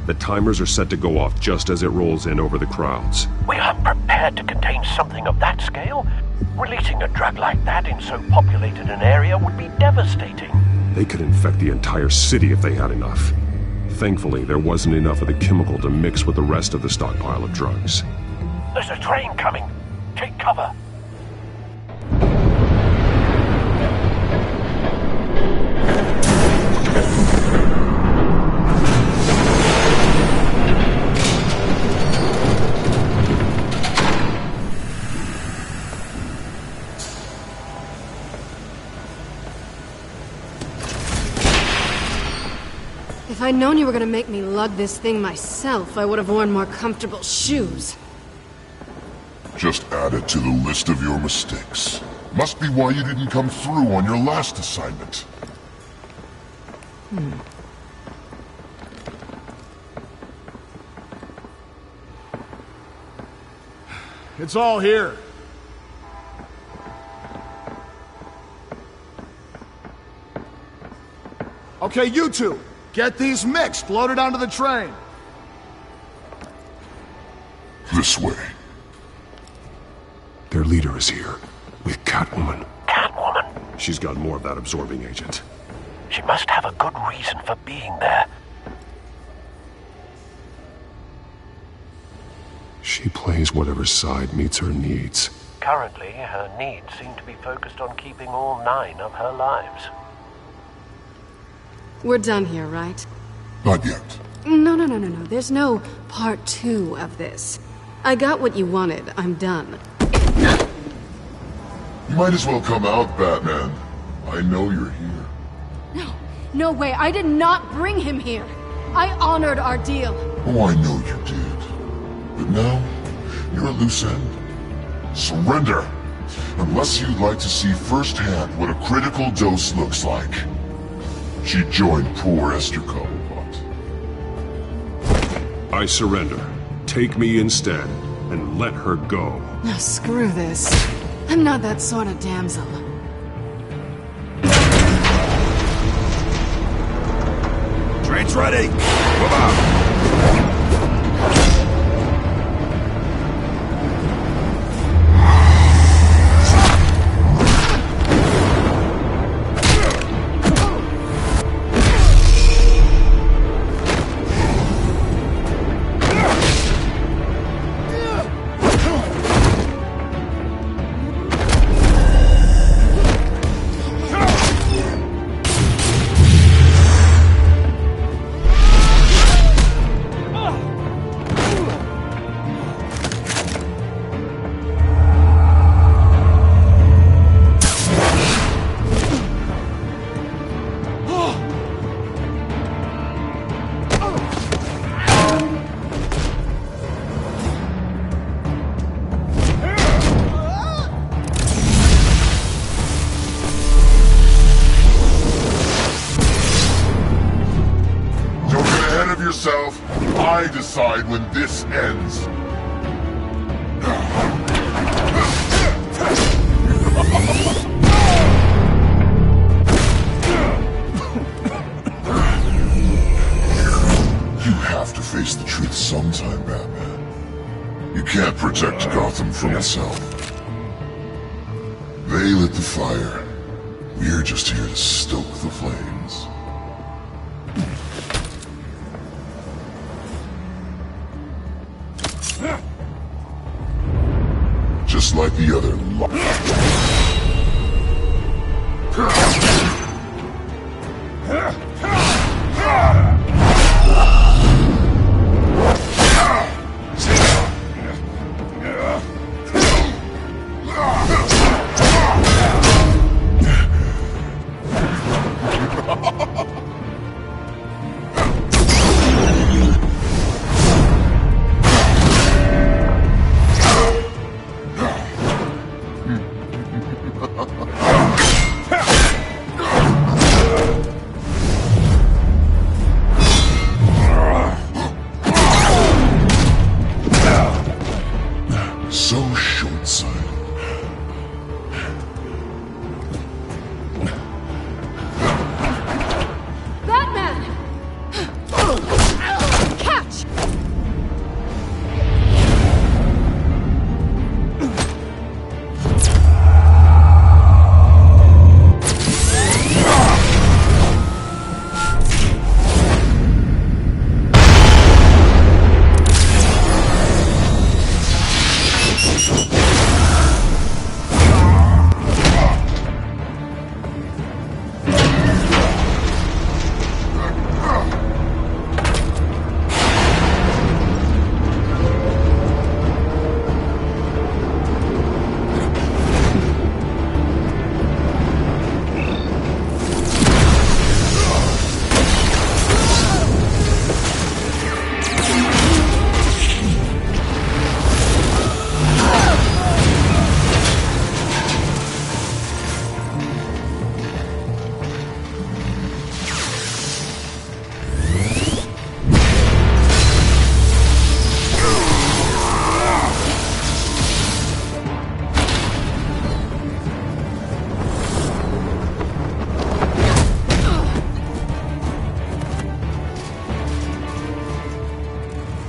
Speaker 1: The timers are set to go off just as it rolls in over the crowds.
Speaker 14: We aren't prepared to contain something of that scale. Releasing a drug like that in so populated an area would be devastating.
Speaker 1: They could infect the entire city if they had enough. Thankfully, there wasn't enough of the chemical to mix with the rest of the stockpile of drugs.
Speaker 14: There's a train coming. Take cover.
Speaker 12: If I'd known you were gonna make me lug this thing myself, I would have worn more comfortable shoes.
Speaker 13: Just add it to the list of your mistakes. Must be why you didn't come through on your last assignment.
Speaker 5: It's all here. Okay, you two. Get these mixed, loaded onto the train.
Speaker 13: This way.
Speaker 1: Their leader is here, with Catwoman.
Speaker 14: Catwoman?
Speaker 1: She's got more of that absorbing agent.
Speaker 14: She must have a good reason for being there.
Speaker 1: She plays whatever side meets her needs.
Speaker 14: Currently, her needs seem to be focused on keeping all 9 of her lives.
Speaker 12: We're done here, right?
Speaker 13: Not yet.
Speaker 12: No. There's no part 2 of this. I got what you wanted. I'm done.
Speaker 13: You might as well come out, Batman. I know you're here.
Speaker 12: No way. I did not bring him here. I honored our deal.
Speaker 13: Oh, I know you did. But now, you're a loose end. Surrender! Unless you'd like to see firsthand what a critical dose looks like. She joined poor Esther Cobblepot.
Speaker 1: I surrender. Take me instead, and let her go.
Speaker 12: No, screw this. I'm not that sort of damsel.
Speaker 5: Train's ready! Move out!
Speaker 13: Yourself. I decide when this ends. You have to face the truth sometime, Batman. You can't protect Gotham from itself. They lit the fire. We're just here to stoke the flames. Just like the other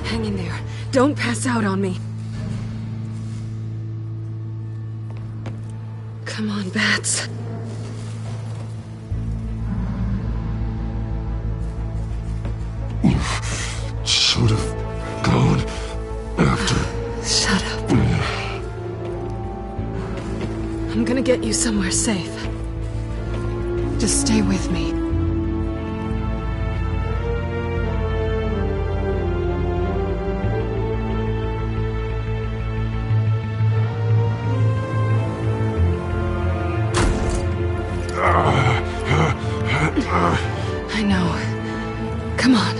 Speaker 12: Hang in there. Don't pass out on me. Come on, Bats.
Speaker 13: You should have gone after.
Speaker 12: Shut up. I'm gonna get you somewhere safe. Just stay with me. I know. Come on.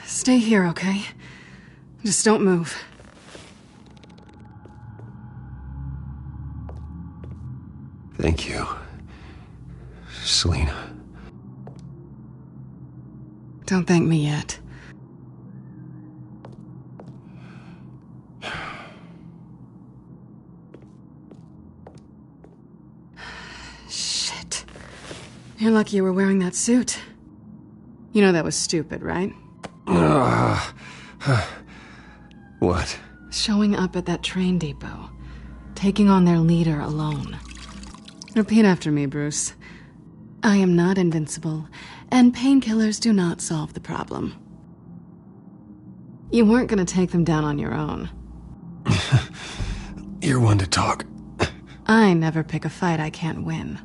Speaker 12: Stay here, okay? Just don't move.
Speaker 20: Thank you, Selina.
Speaker 12: Don't thank me yet. Shit. You're lucky you were wearing that suit. You know that was stupid, right?
Speaker 20: What?
Speaker 12: Showing up at that train depot. Taking on their leader alone. Repeat after me, Bruce. I am not invincible, and painkillers do not solve the problem. You weren't gonna take them down on your own.
Speaker 20: You're one to talk.
Speaker 12: I never pick a fight I can't win.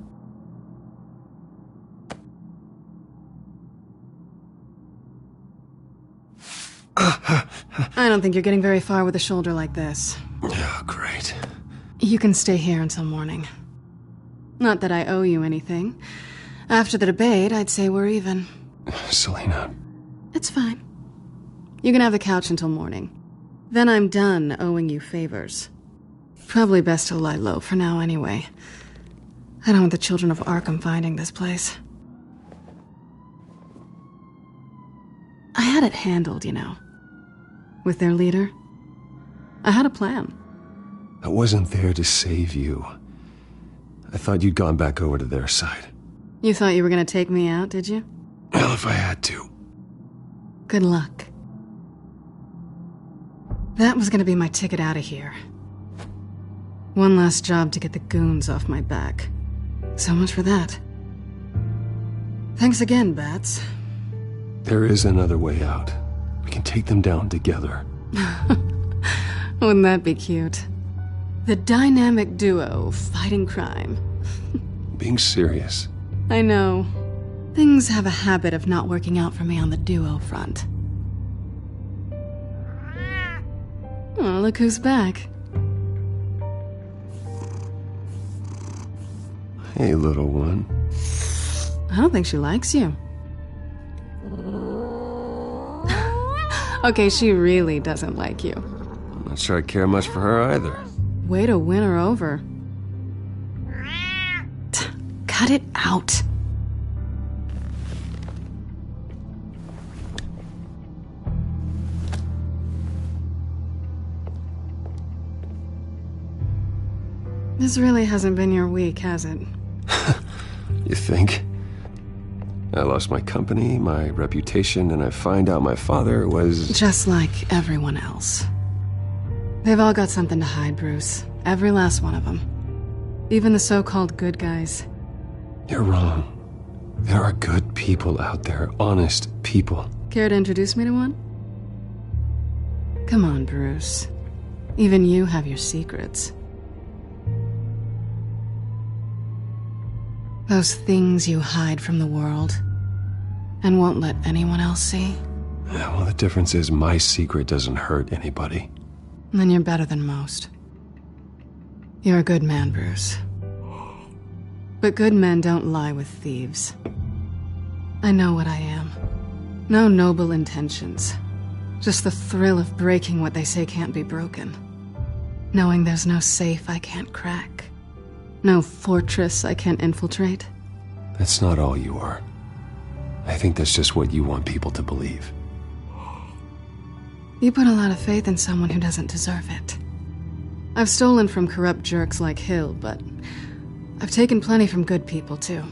Speaker 12: I don't think you're getting very far with a shoulder like this.
Speaker 20: Oh, great.
Speaker 12: You can stay here until morning. Not that I owe you anything. After the debate, I'd say we're even.
Speaker 20: Selina.
Speaker 12: It's fine. You can have the couch until morning. Then I'm done owing you favors. Probably best to lie low for now anyway. I don't want the children of Arkham finding this place. I had it handled, you know. With their leader. I had a plan.
Speaker 20: I wasn't there to save you. I thought you'd gone back over to their side.
Speaker 12: You thought you were gonna take me out, did you?
Speaker 20: Well, if I had to.
Speaker 12: Good luck. That was gonna be my ticket out of here. One last job to get the goons off my back. So much for that. Thanks again, Bats.
Speaker 20: There is another way out. We can take them down together.
Speaker 12: Wouldn't that be cute? The dynamic duo fighting crime.
Speaker 20: Being serious.
Speaker 12: I know. Things have a habit of not working out for me on the duo front. Oh, look who's back.
Speaker 20: Hey, little one.
Speaker 12: I don't think she likes you. Okay, she really doesn't like you.
Speaker 20: I'm not sure I care much for her either.
Speaker 12: Way to win her over. Cut it out. This really hasn't been your week, has it?
Speaker 20: You think? I lost my company, my reputation, and I find out my father was...
Speaker 12: Just like everyone else. They've all got something to hide, Bruce. Every last one of them. Even the so-called good guys.
Speaker 20: You're wrong. There are good people out there, honest people.
Speaker 12: Care to introduce me to one? Come on, Bruce. Even you have your secrets. Those things you hide from the world and won't let anyone else see.
Speaker 20: Yeah, well, the difference is my secret doesn't hurt anybody.
Speaker 12: Then you're better than most. You're a good man, Bruce. But good men don't lie with thieves. I know what I am. No noble intentions. Just the thrill of breaking what they say can't be broken. Knowing there's no safe I can't crack. No fortress I can't infiltrate.
Speaker 20: That's not all you are. I think that's just what you want people to believe.
Speaker 12: You put a lot of faith in someone who doesn't deserve it. I've stolen from corrupt jerks like Hill, but I've taken plenty from good people, too.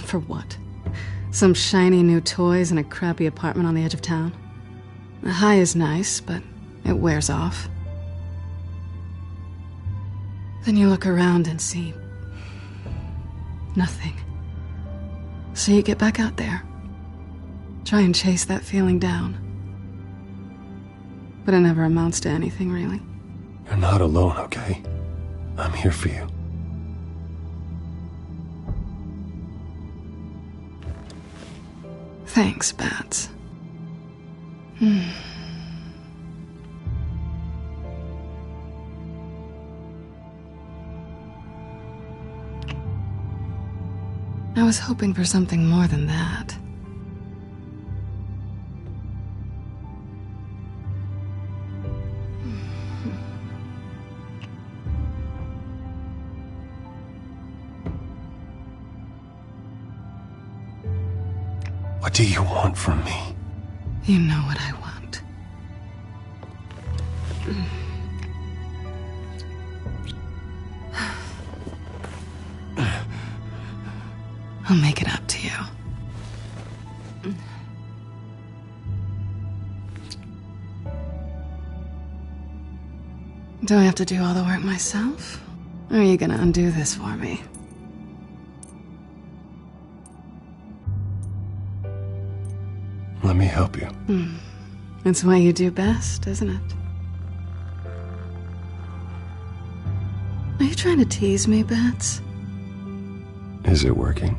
Speaker 12: For what? Some shiny new toys and a crappy apartment on the edge of town? The high is nice, but it wears off. Then you look around and see nothing. So you get back out there. Try and chase that feeling down. But it never amounts to anything, really.
Speaker 20: You're not alone, okay? I'm here for you.
Speaker 12: Thanks, Bats. I was hoping for something more than that.
Speaker 20: What do you want from me?
Speaker 12: You know what I want. I'll make it up to you. Do I have to do all the work myself? Or are you gonna undo this for me?
Speaker 20: Let me help you.
Speaker 12: It's what you do best, isn't it? Are you trying to tease me, Bats?
Speaker 20: Is it working?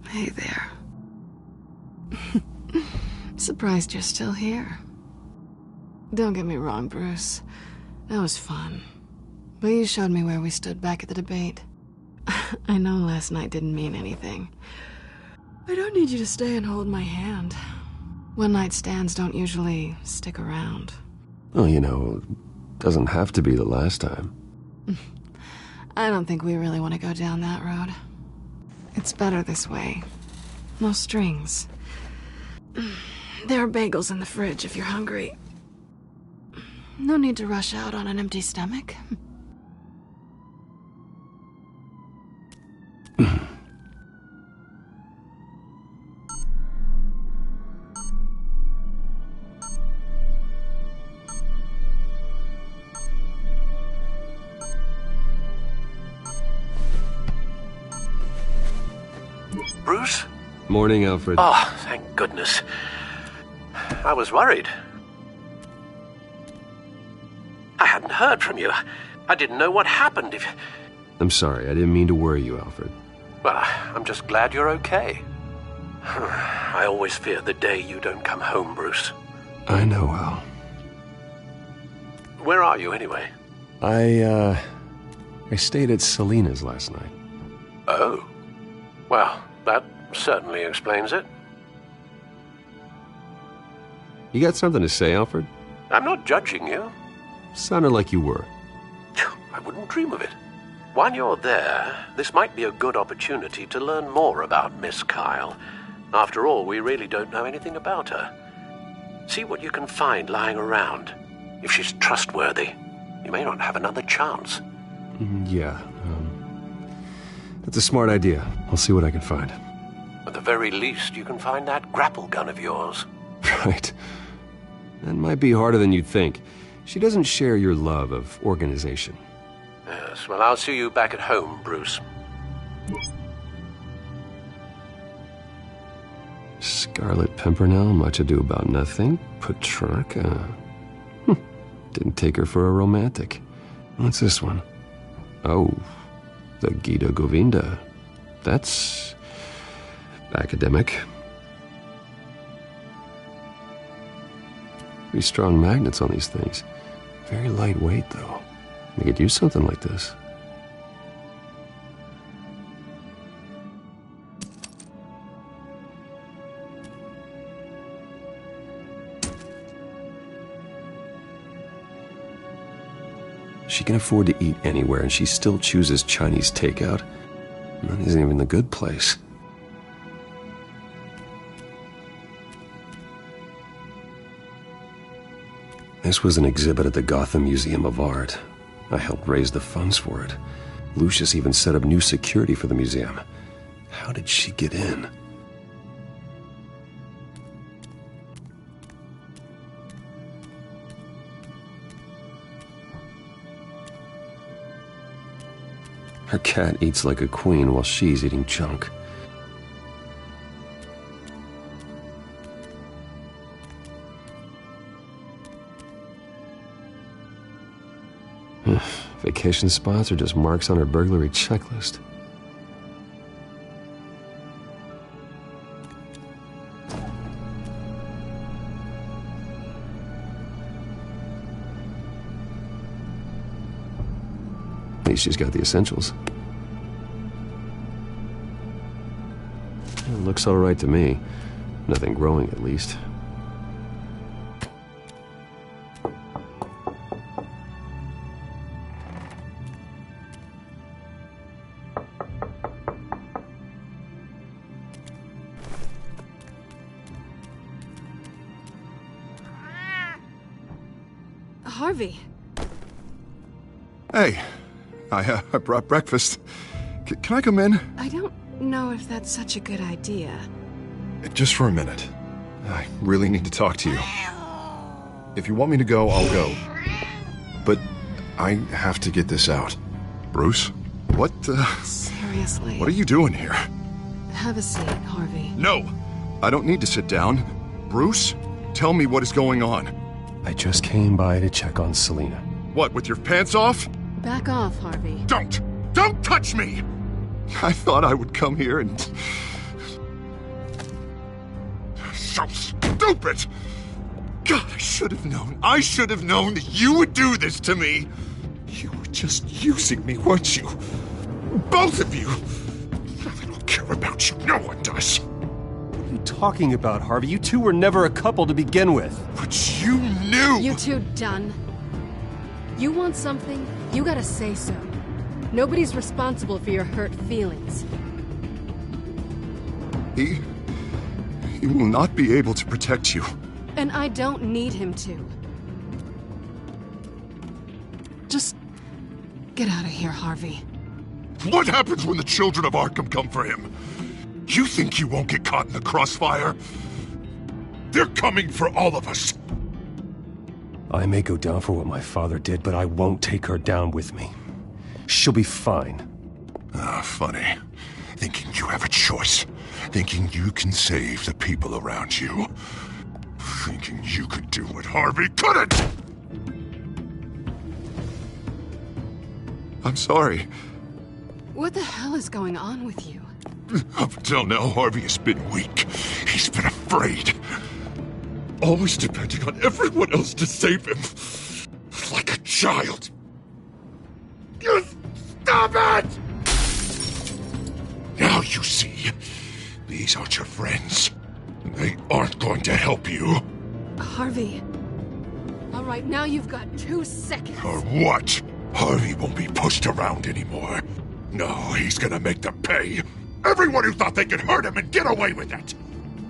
Speaker 12: Hey there. Surprised you're still here. Don't get me wrong, Bruce. That was fun. But you showed me where we stood back at the debate. I know last night didn't mean anything. I don't need you to stay and hold my hand. One-night stands don't usually stick around.
Speaker 20: Well, you know, doesn't have to be the last time.
Speaker 12: I don't think we really want to go down that road. It's better this way. No strings. There are bagels in the fridge if you're hungry. No need to rush out on an empty stomach.
Speaker 16: Bruce?
Speaker 20: Morning, Alfred.
Speaker 16: Oh, thank goodness. I was worried. I hadn't heard from you. I didn't know what happened if...
Speaker 20: I'm sorry, I didn't mean to worry you, Alfred.
Speaker 16: Well, I'm just glad you're okay. I always fear the day you don't come home, Bruce.
Speaker 20: I know, Al.
Speaker 16: Where are you, anyway?
Speaker 20: I stayed at Selena's last night.
Speaker 16: Oh. Well, that certainly explains it.
Speaker 20: You got something to say, Alfred?
Speaker 16: I'm not judging you.
Speaker 20: Sounded like you were.
Speaker 16: I wouldn't dream of it. While you're there, this might be a good opportunity to learn more about Miss Kyle. After all, we really don't know anything about her. See what you can find lying around. If she's trustworthy, you may not have another chance.
Speaker 20: Yeah, that's a smart idea. I'll see what I can find.
Speaker 14: At the very least, you can find that grapple gun of yours.
Speaker 20: Right. That might be harder than you'd think. She doesn't share your love of organization.
Speaker 14: Yes, well, I'll see you back at home, Bruce.
Speaker 20: Scarlet Pimpernel, much ado about nothing. Petrarca. Didn't take her for a romantic. What's this one? Oh, the Gita Govinda. That's academic. Pretty strong magnets on these things. Very lightweight, though. They could use something like this. She can afford to eat anywhere, and she still chooses Chinese takeout. And that isn't even the good place. This was an exhibit at the Gotham Museum of Art. I helped raise the funds for it. Lucius even set up new security for the museum. How did she get in? Her cat eats like a queen while she's eating junk. Vacation spots are just marks on her burglary checklist. At least she's got the essentials. It looks all right to me. Nothing growing, at least.
Speaker 12: Harvey.
Speaker 2: Hey, I brought breakfast. Can I come in?
Speaker 12: I don't know if that's such a good idea.
Speaker 2: Just for a minute. I really need to talk to you. If you want me to go, I'll go. But I have to get this out. Bruce? What,
Speaker 12: Seriously.
Speaker 2: What are you doing here?
Speaker 12: Have a seat, Harvey.
Speaker 2: No! I don't need to sit down. Bruce, tell me what is going on.
Speaker 20: I just came by to check on Selina.
Speaker 2: What, with your pants off?
Speaker 12: Back off, Harvey.
Speaker 2: Don't touch me! I thought I would come here and... So stupid! God, I should have known. I should have known that you would do this to me. You were just using me, weren't you? Both of you. I don't care about you. No one does.
Speaker 20: What are you talking about, Harvey? You two were never a couple to begin with.
Speaker 2: But you knew!
Speaker 12: You two done? You want something, you gotta say so. Nobody's responsible for your hurt feelings.
Speaker 2: He will not be able to protect you.
Speaker 12: And I don't need him to. Just get out of here, Harvey.
Speaker 2: What happens when the children of Arkham come for him? You think you won't get caught in the crossfire? They're coming for all of us.
Speaker 20: I may go down for what my father did, but I won't take her down with me. She'll be fine.
Speaker 2: Ah, funny. Thinking you have a choice. Thinking you can save the people around you. Thinking you could do what Harvey couldn't! I'm sorry.
Speaker 12: What the hell is going on with you?
Speaker 2: Up until now, Harvey has been weak. He's been afraid. Always depending on everyone else to save him. Like a child. You stop it! Now you see, these aren't your friends. They aren't going to help you.
Speaker 12: Harvey. All right, now you've got 2 seconds.
Speaker 2: Or what? Harvey won't be pushed around anymore. No, he's gonna make them pay. Everyone who thought they could hurt him and get away with it.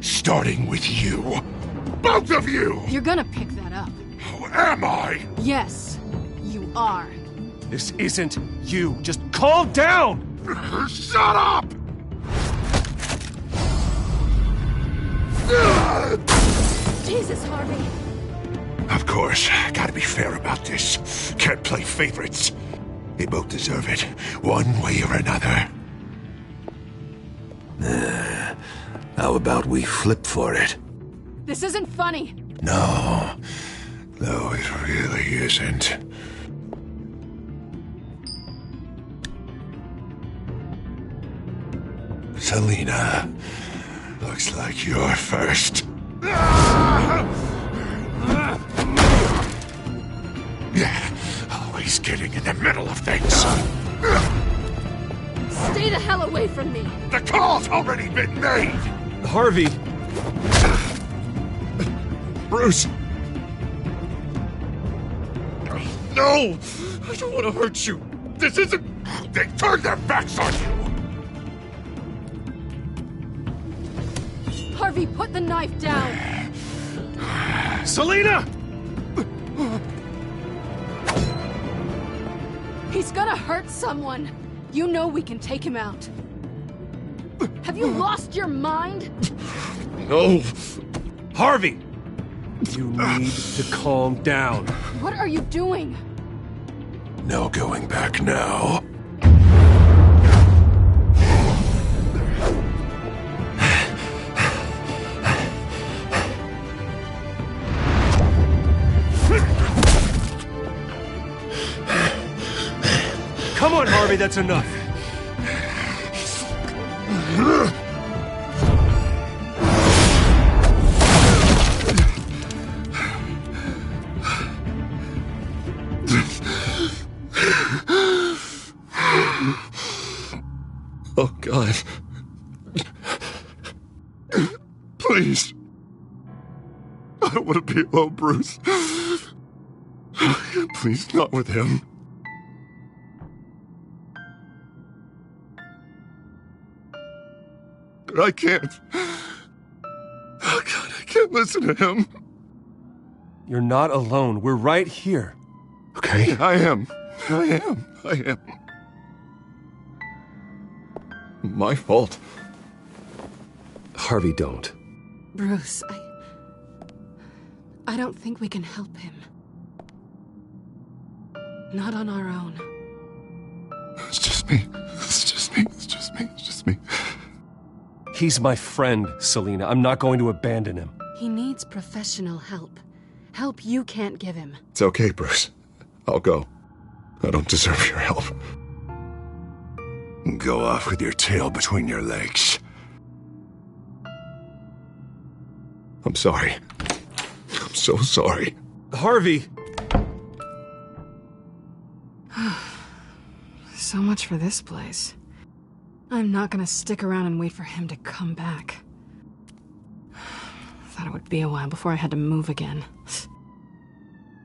Speaker 2: Starting with you. Both of you!
Speaker 12: You're gonna pick that up.
Speaker 2: Who am I?
Speaker 12: Yes, you are.
Speaker 20: This isn't you. Just calm down!
Speaker 2: Shut up!
Speaker 12: Jesus, Harvey.
Speaker 18: Of course, gotta be fair about this. Can't play favorites. They both deserve it, one way or another. How about we flip for it?
Speaker 12: This isn't funny.
Speaker 18: No, it really isn't. Selina, looks like you're first. Yeah, always getting in the middle of things.
Speaker 12: Stay the hell away from me.
Speaker 18: The call's already been made.
Speaker 20: Harvey!
Speaker 18: Bruce! No! I don't want to hurt you. This isn't... They turned their backs on you.
Speaker 12: Harvey, put the knife down.
Speaker 20: Selina!
Speaker 12: He's gonna hurt someone. You know we can take him out. Have you lost your mind?
Speaker 20: No! Harvey! You need to calm down.
Speaker 12: What are you doing?
Speaker 18: No going back now.
Speaker 20: Come on, Harvey, that's enough.
Speaker 18: Oh, God. Please. I don't want to be alone, Bruce. Please, not with him. But I can't. Oh, God, I can't listen to him.
Speaker 20: You're not alone. We're right here.
Speaker 18: Okay? I am. My fault.
Speaker 20: Harvey, don't.
Speaker 12: Bruce, I don't think we can help him. Not on our own.
Speaker 18: It's just me.
Speaker 20: He's my friend, Selina. I'm not going to abandon him.
Speaker 12: He needs professional help. Help you can't give him.
Speaker 18: It's okay, Bruce. I'll go. I don't deserve your help. Go off with your tail between your legs. I'm sorry. I'm so sorry.
Speaker 20: Harvey!
Speaker 12: So much for this place. I'm not gonna stick around and wait for him to come back. Thought it would be a while before I had to move again.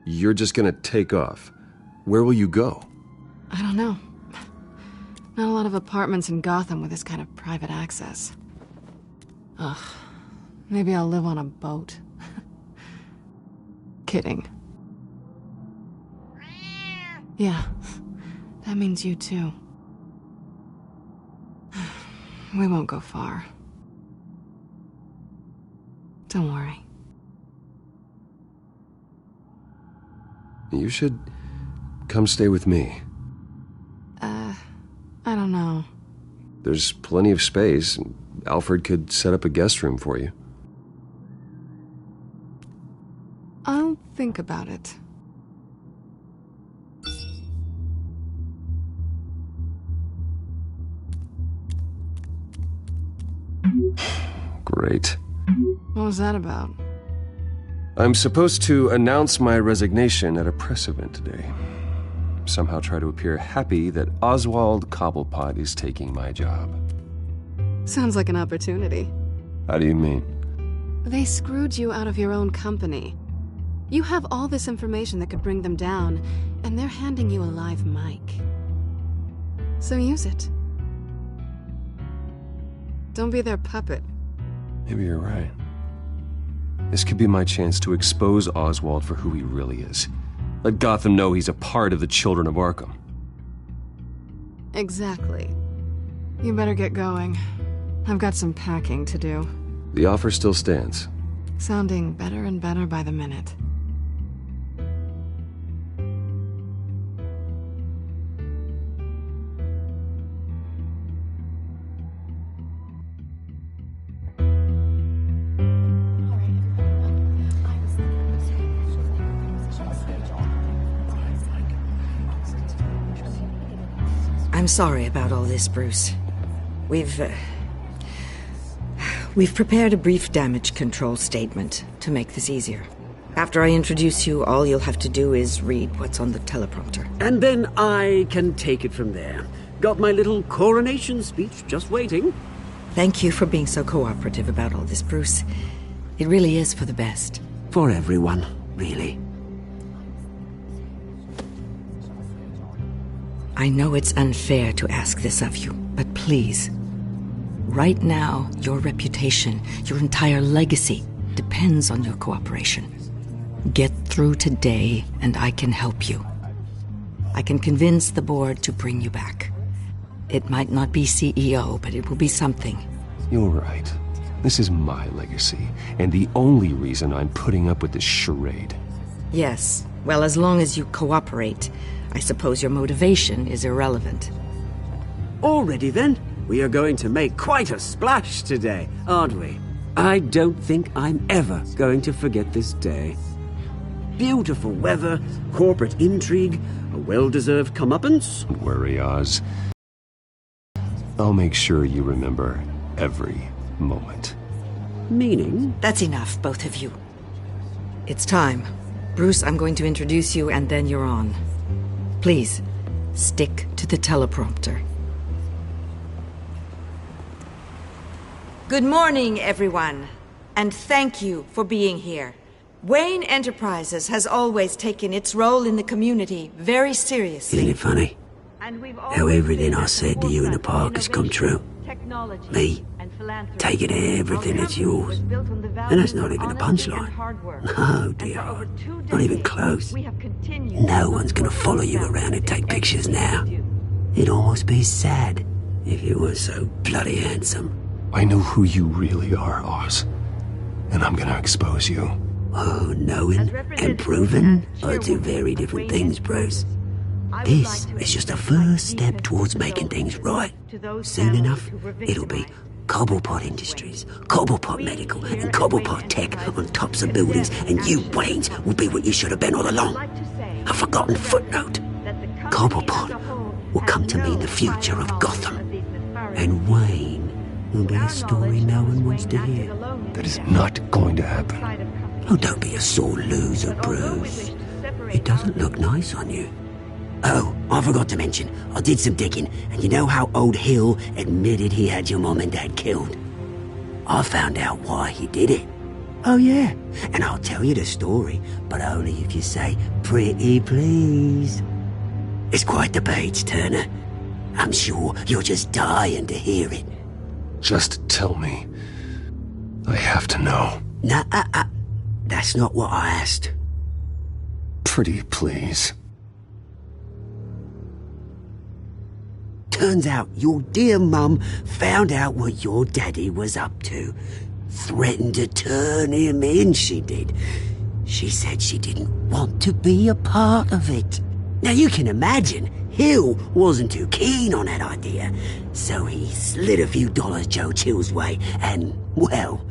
Speaker 20: You're just gonna take off. Where will you go?
Speaker 12: I don't know. Not a lot of apartments in Gotham with this kind of private access. Ugh. Maybe I'll live on a boat. Kidding. Yeah. That means you too. We won't go far. Don't worry.
Speaker 20: You should come stay with me.
Speaker 12: I don't know.
Speaker 20: There's plenty of space. Alfred could set up a guest room for you.
Speaker 12: I'll think about it.
Speaker 20: Great.
Speaker 12: What was that about?
Speaker 20: I'm supposed to announce my resignation at a press event today. Somehow try to appear happy that Oswald Cobblepot is taking my job.
Speaker 12: Sounds like an opportunity.
Speaker 20: How do you mean?
Speaker 12: They screwed you out of your own company. You have all this information that could bring them down, and they're handing you a live mic. So use it. Don't be their puppet.
Speaker 20: Maybe you're right. This could be my chance to expose Oswald for who he really is. Let Gotham know he's a part of the Children of Arkham.
Speaker 12: Exactly. You better get going. I've got some packing to do.
Speaker 20: The offer still stands.
Speaker 12: Sounding better and better by the minute.
Speaker 21: I'm sorry about all this, Bruce. We've prepared a brief damage control statement to make this easier. After I introduce you, all you'll have to do is read what's on the teleprompter.
Speaker 8: And then I can take it from there. Got my little coronation speech just waiting.
Speaker 21: Thank you for being so cooperative about all this, Bruce. It really is for the best.
Speaker 8: For everyone, really.
Speaker 21: I know it's unfair to ask this of you, but please. Right now, your reputation, your entire legacy, depends on your cooperation. Get through today, and I can help you. I can convince the board to bring you back. It might not be CEO, but it will be something.
Speaker 20: You're right. This is my legacy, and the only reason I'm putting up with this charade.
Speaker 21: Yes. Well, as long as you cooperate, I suppose your motivation is irrelevant.
Speaker 8: Already then, we are going to make quite a splash today, aren't we? I don't think I'm ever going to forget this day. Beautiful weather, corporate intrigue, a well-deserved comeuppance.
Speaker 20: Don't worry, Oz. I'll make sure you remember every moment.
Speaker 8: Meaning?
Speaker 21: That's enough, both of you. It's time. Bruce, I'm going to introduce you, and then you're on. Please, stick to the teleprompter. Good morning, everyone, and thank you for being here. Wayne Enterprises has always taken its role in the community very seriously.
Speaker 8: Isn't it funny? How everything I said to you in the park has come true. Me, taking everything that's yours. And that's not even a punchline. No, dear. Not even close. No one's gonna follow you around and take pictures now. It'd almost be sad if you were so bloody handsome.
Speaker 20: I know who you really are, Oz. And I'm gonna expose you.
Speaker 8: Oh, knowing and proving are two very different things, Bruce. This is just a first step towards making things right. Soon enough, it'll be Cobblepot Industries, Cobblepot Medical, and Cobblepot Tech on tops of buildings, and you, Waynes, will be what you should have been all along. A forgotten footnote. Cobblepot will come to mean the future of Gotham. And Wayne will be a story no one wants to hear.
Speaker 20: That is not going to happen.
Speaker 8: Oh, don't be a sore loser, Bruce. It doesn't look nice on you. Oh, I forgot to mention, I did some digging, and you know how old Hill admitted he had your mom and dad killed? I found out why he did it. Oh yeah, and I'll tell you the story, but only if you say, pretty please. It's quite the page turner. I'm sure you're just dying to hear it.
Speaker 20: Just tell me. I have to know.
Speaker 8: Nah, that's not what I asked.
Speaker 20: Pretty please.
Speaker 8: Turns out your dear mum found out what your daddy was up to. Threatened to turn him in, she did. She said she didn't want to be a part of it. Now you can imagine, Hill wasn't too keen on that idea. So he slid a few dollars Joe Chill's way and, well,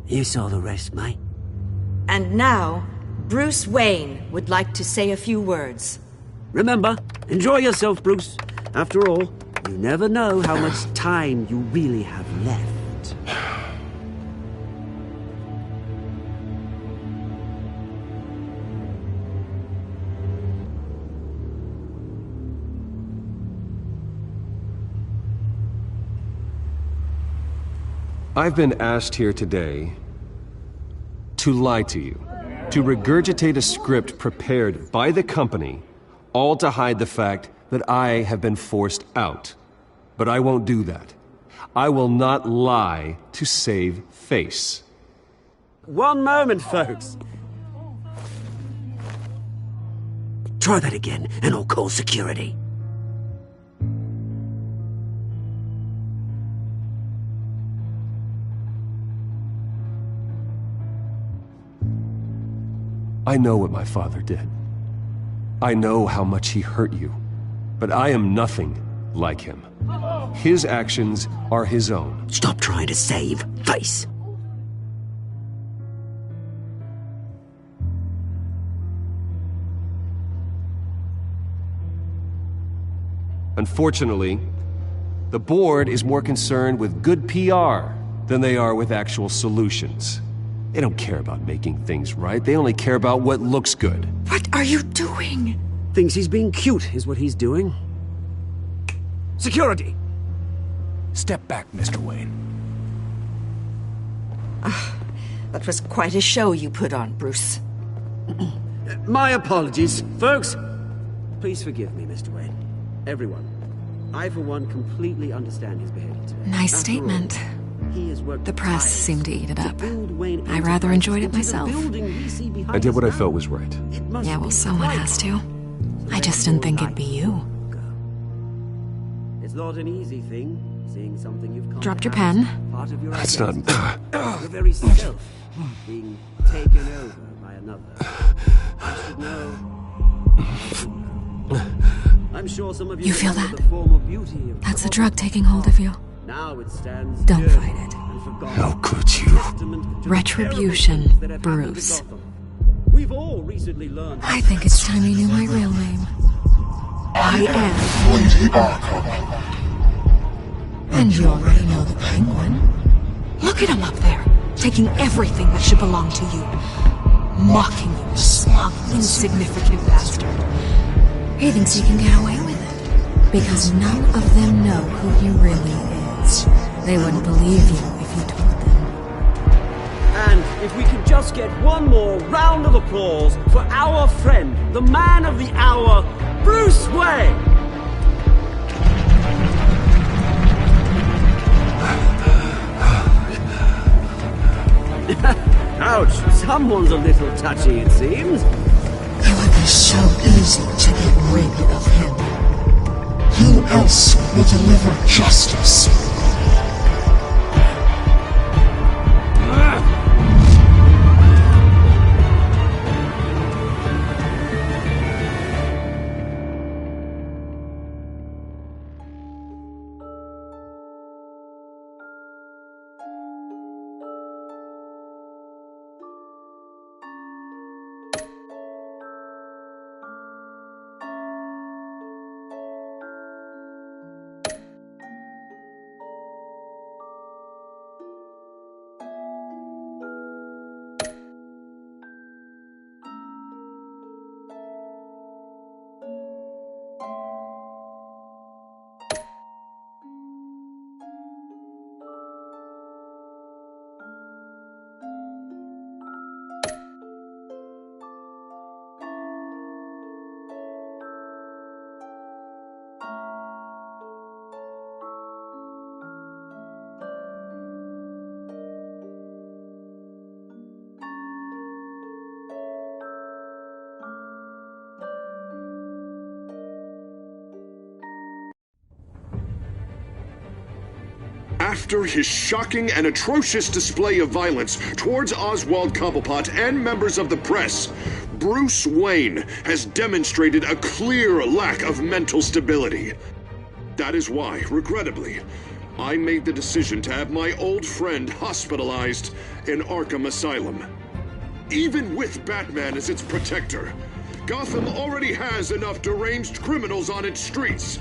Speaker 8: you saw the rest, mate.
Speaker 21: And now, Bruce Wayne would like to say a few words.
Speaker 8: Remember, enjoy yourself, Bruce. After all, you never know how much time you really have left.
Speaker 20: I've been asked here today to lie to you, to regurgitate a script prepared by the company, all to hide the fact that I have been forced out. But I won't do that. I will not lie to save face.
Speaker 8: One moment, folks. Try that again, and I'll call security.
Speaker 20: I know what my father did. I know how much he hurt you. But I am nothing like him. His actions are his own.
Speaker 8: Stop trying to save face.
Speaker 20: Unfortunately, the board is more concerned with good PR than they are with actual solutions. They don't care about making things right. They only care about what looks good.
Speaker 21: What are you doing?
Speaker 8: Thinks he's being cute, is what he's doing. Security!
Speaker 7: Step back, Mr. Wayne.
Speaker 21: That was quite a show you put on, Bruce.
Speaker 8: My apologies, folks. Please forgive me, Mr. Wayne. Everyone. I, for one, completely understand his behavior today.
Speaker 11: Nice statement. The press seemed to eat it up. I rather enjoyed it myself.
Speaker 20: I did what I felt was right.
Speaker 11: Yeah, well, someone has to. I just didn't think it'd be you.
Speaker 8: It's not an easy thing, seeing something you've come
Speaker 11: Dropped
Speaker 8: to
Speaker 11: your
Speaker 8: have
Speaker 11: pen?
Speaker 8: as part of your
Speaker 20: That's not...
Speaker 8: Your very self being taken over by another. I should know. I'm sure some of you
Speaker 11: feel that?
Speaker 8: The form of beauty of
Speaker 11: That's the drug taking hold of you.
Speaker 8: now it stands
Speaker 11: Don't fight it.
Speaker 20: How could you?
Speaker 11: Retribution, Bruce.
Speaker 8: We've all recently learned.
Speaker 11: I think it's time you knew my real name. I am
Speaker 13: Lady Arkham.
Speaker 11: And you already know the Penguin. Look at him up there, taking everything that should belong to you. Mocking you, smug, insignificant bastard. He thinks he can get away with it. Because none of them know who he really is. They wouldn't believe you if you told them.
Speaker 8: And if we could just get one more round of applause for our friend, the man of the hour, Bruce Wayne! Ouch, someone's a little touchy, it seems.
Speaker 19: It would be so easy to get rid of him. Who else will deliver justice?
Speaker 23: After his shocking and atrocious display of violence towards Oswald Cobblepot and members of the press, Bruce Wayne has demonstrated a clear lack of mental stability. That is why, regrettably, I made the decision to have my old friend hospitalized in Arkham Asylum. Even with Batman as its protector, Gotham already has enough deranged criminals on its streets.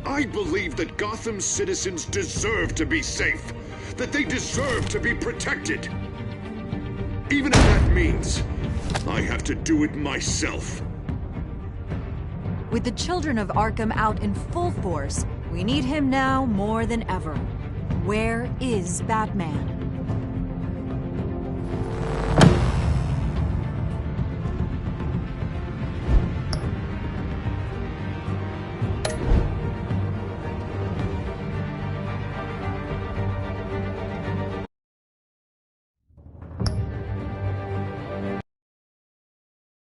Speaker 23: I believe that Gotham's citizens deserve to be safe, that they deserve to be protected. Even if that means I have to do it myself.
Speaker 6: With the children of Arkham out in full force, we need him now more than ever. Where is Batman?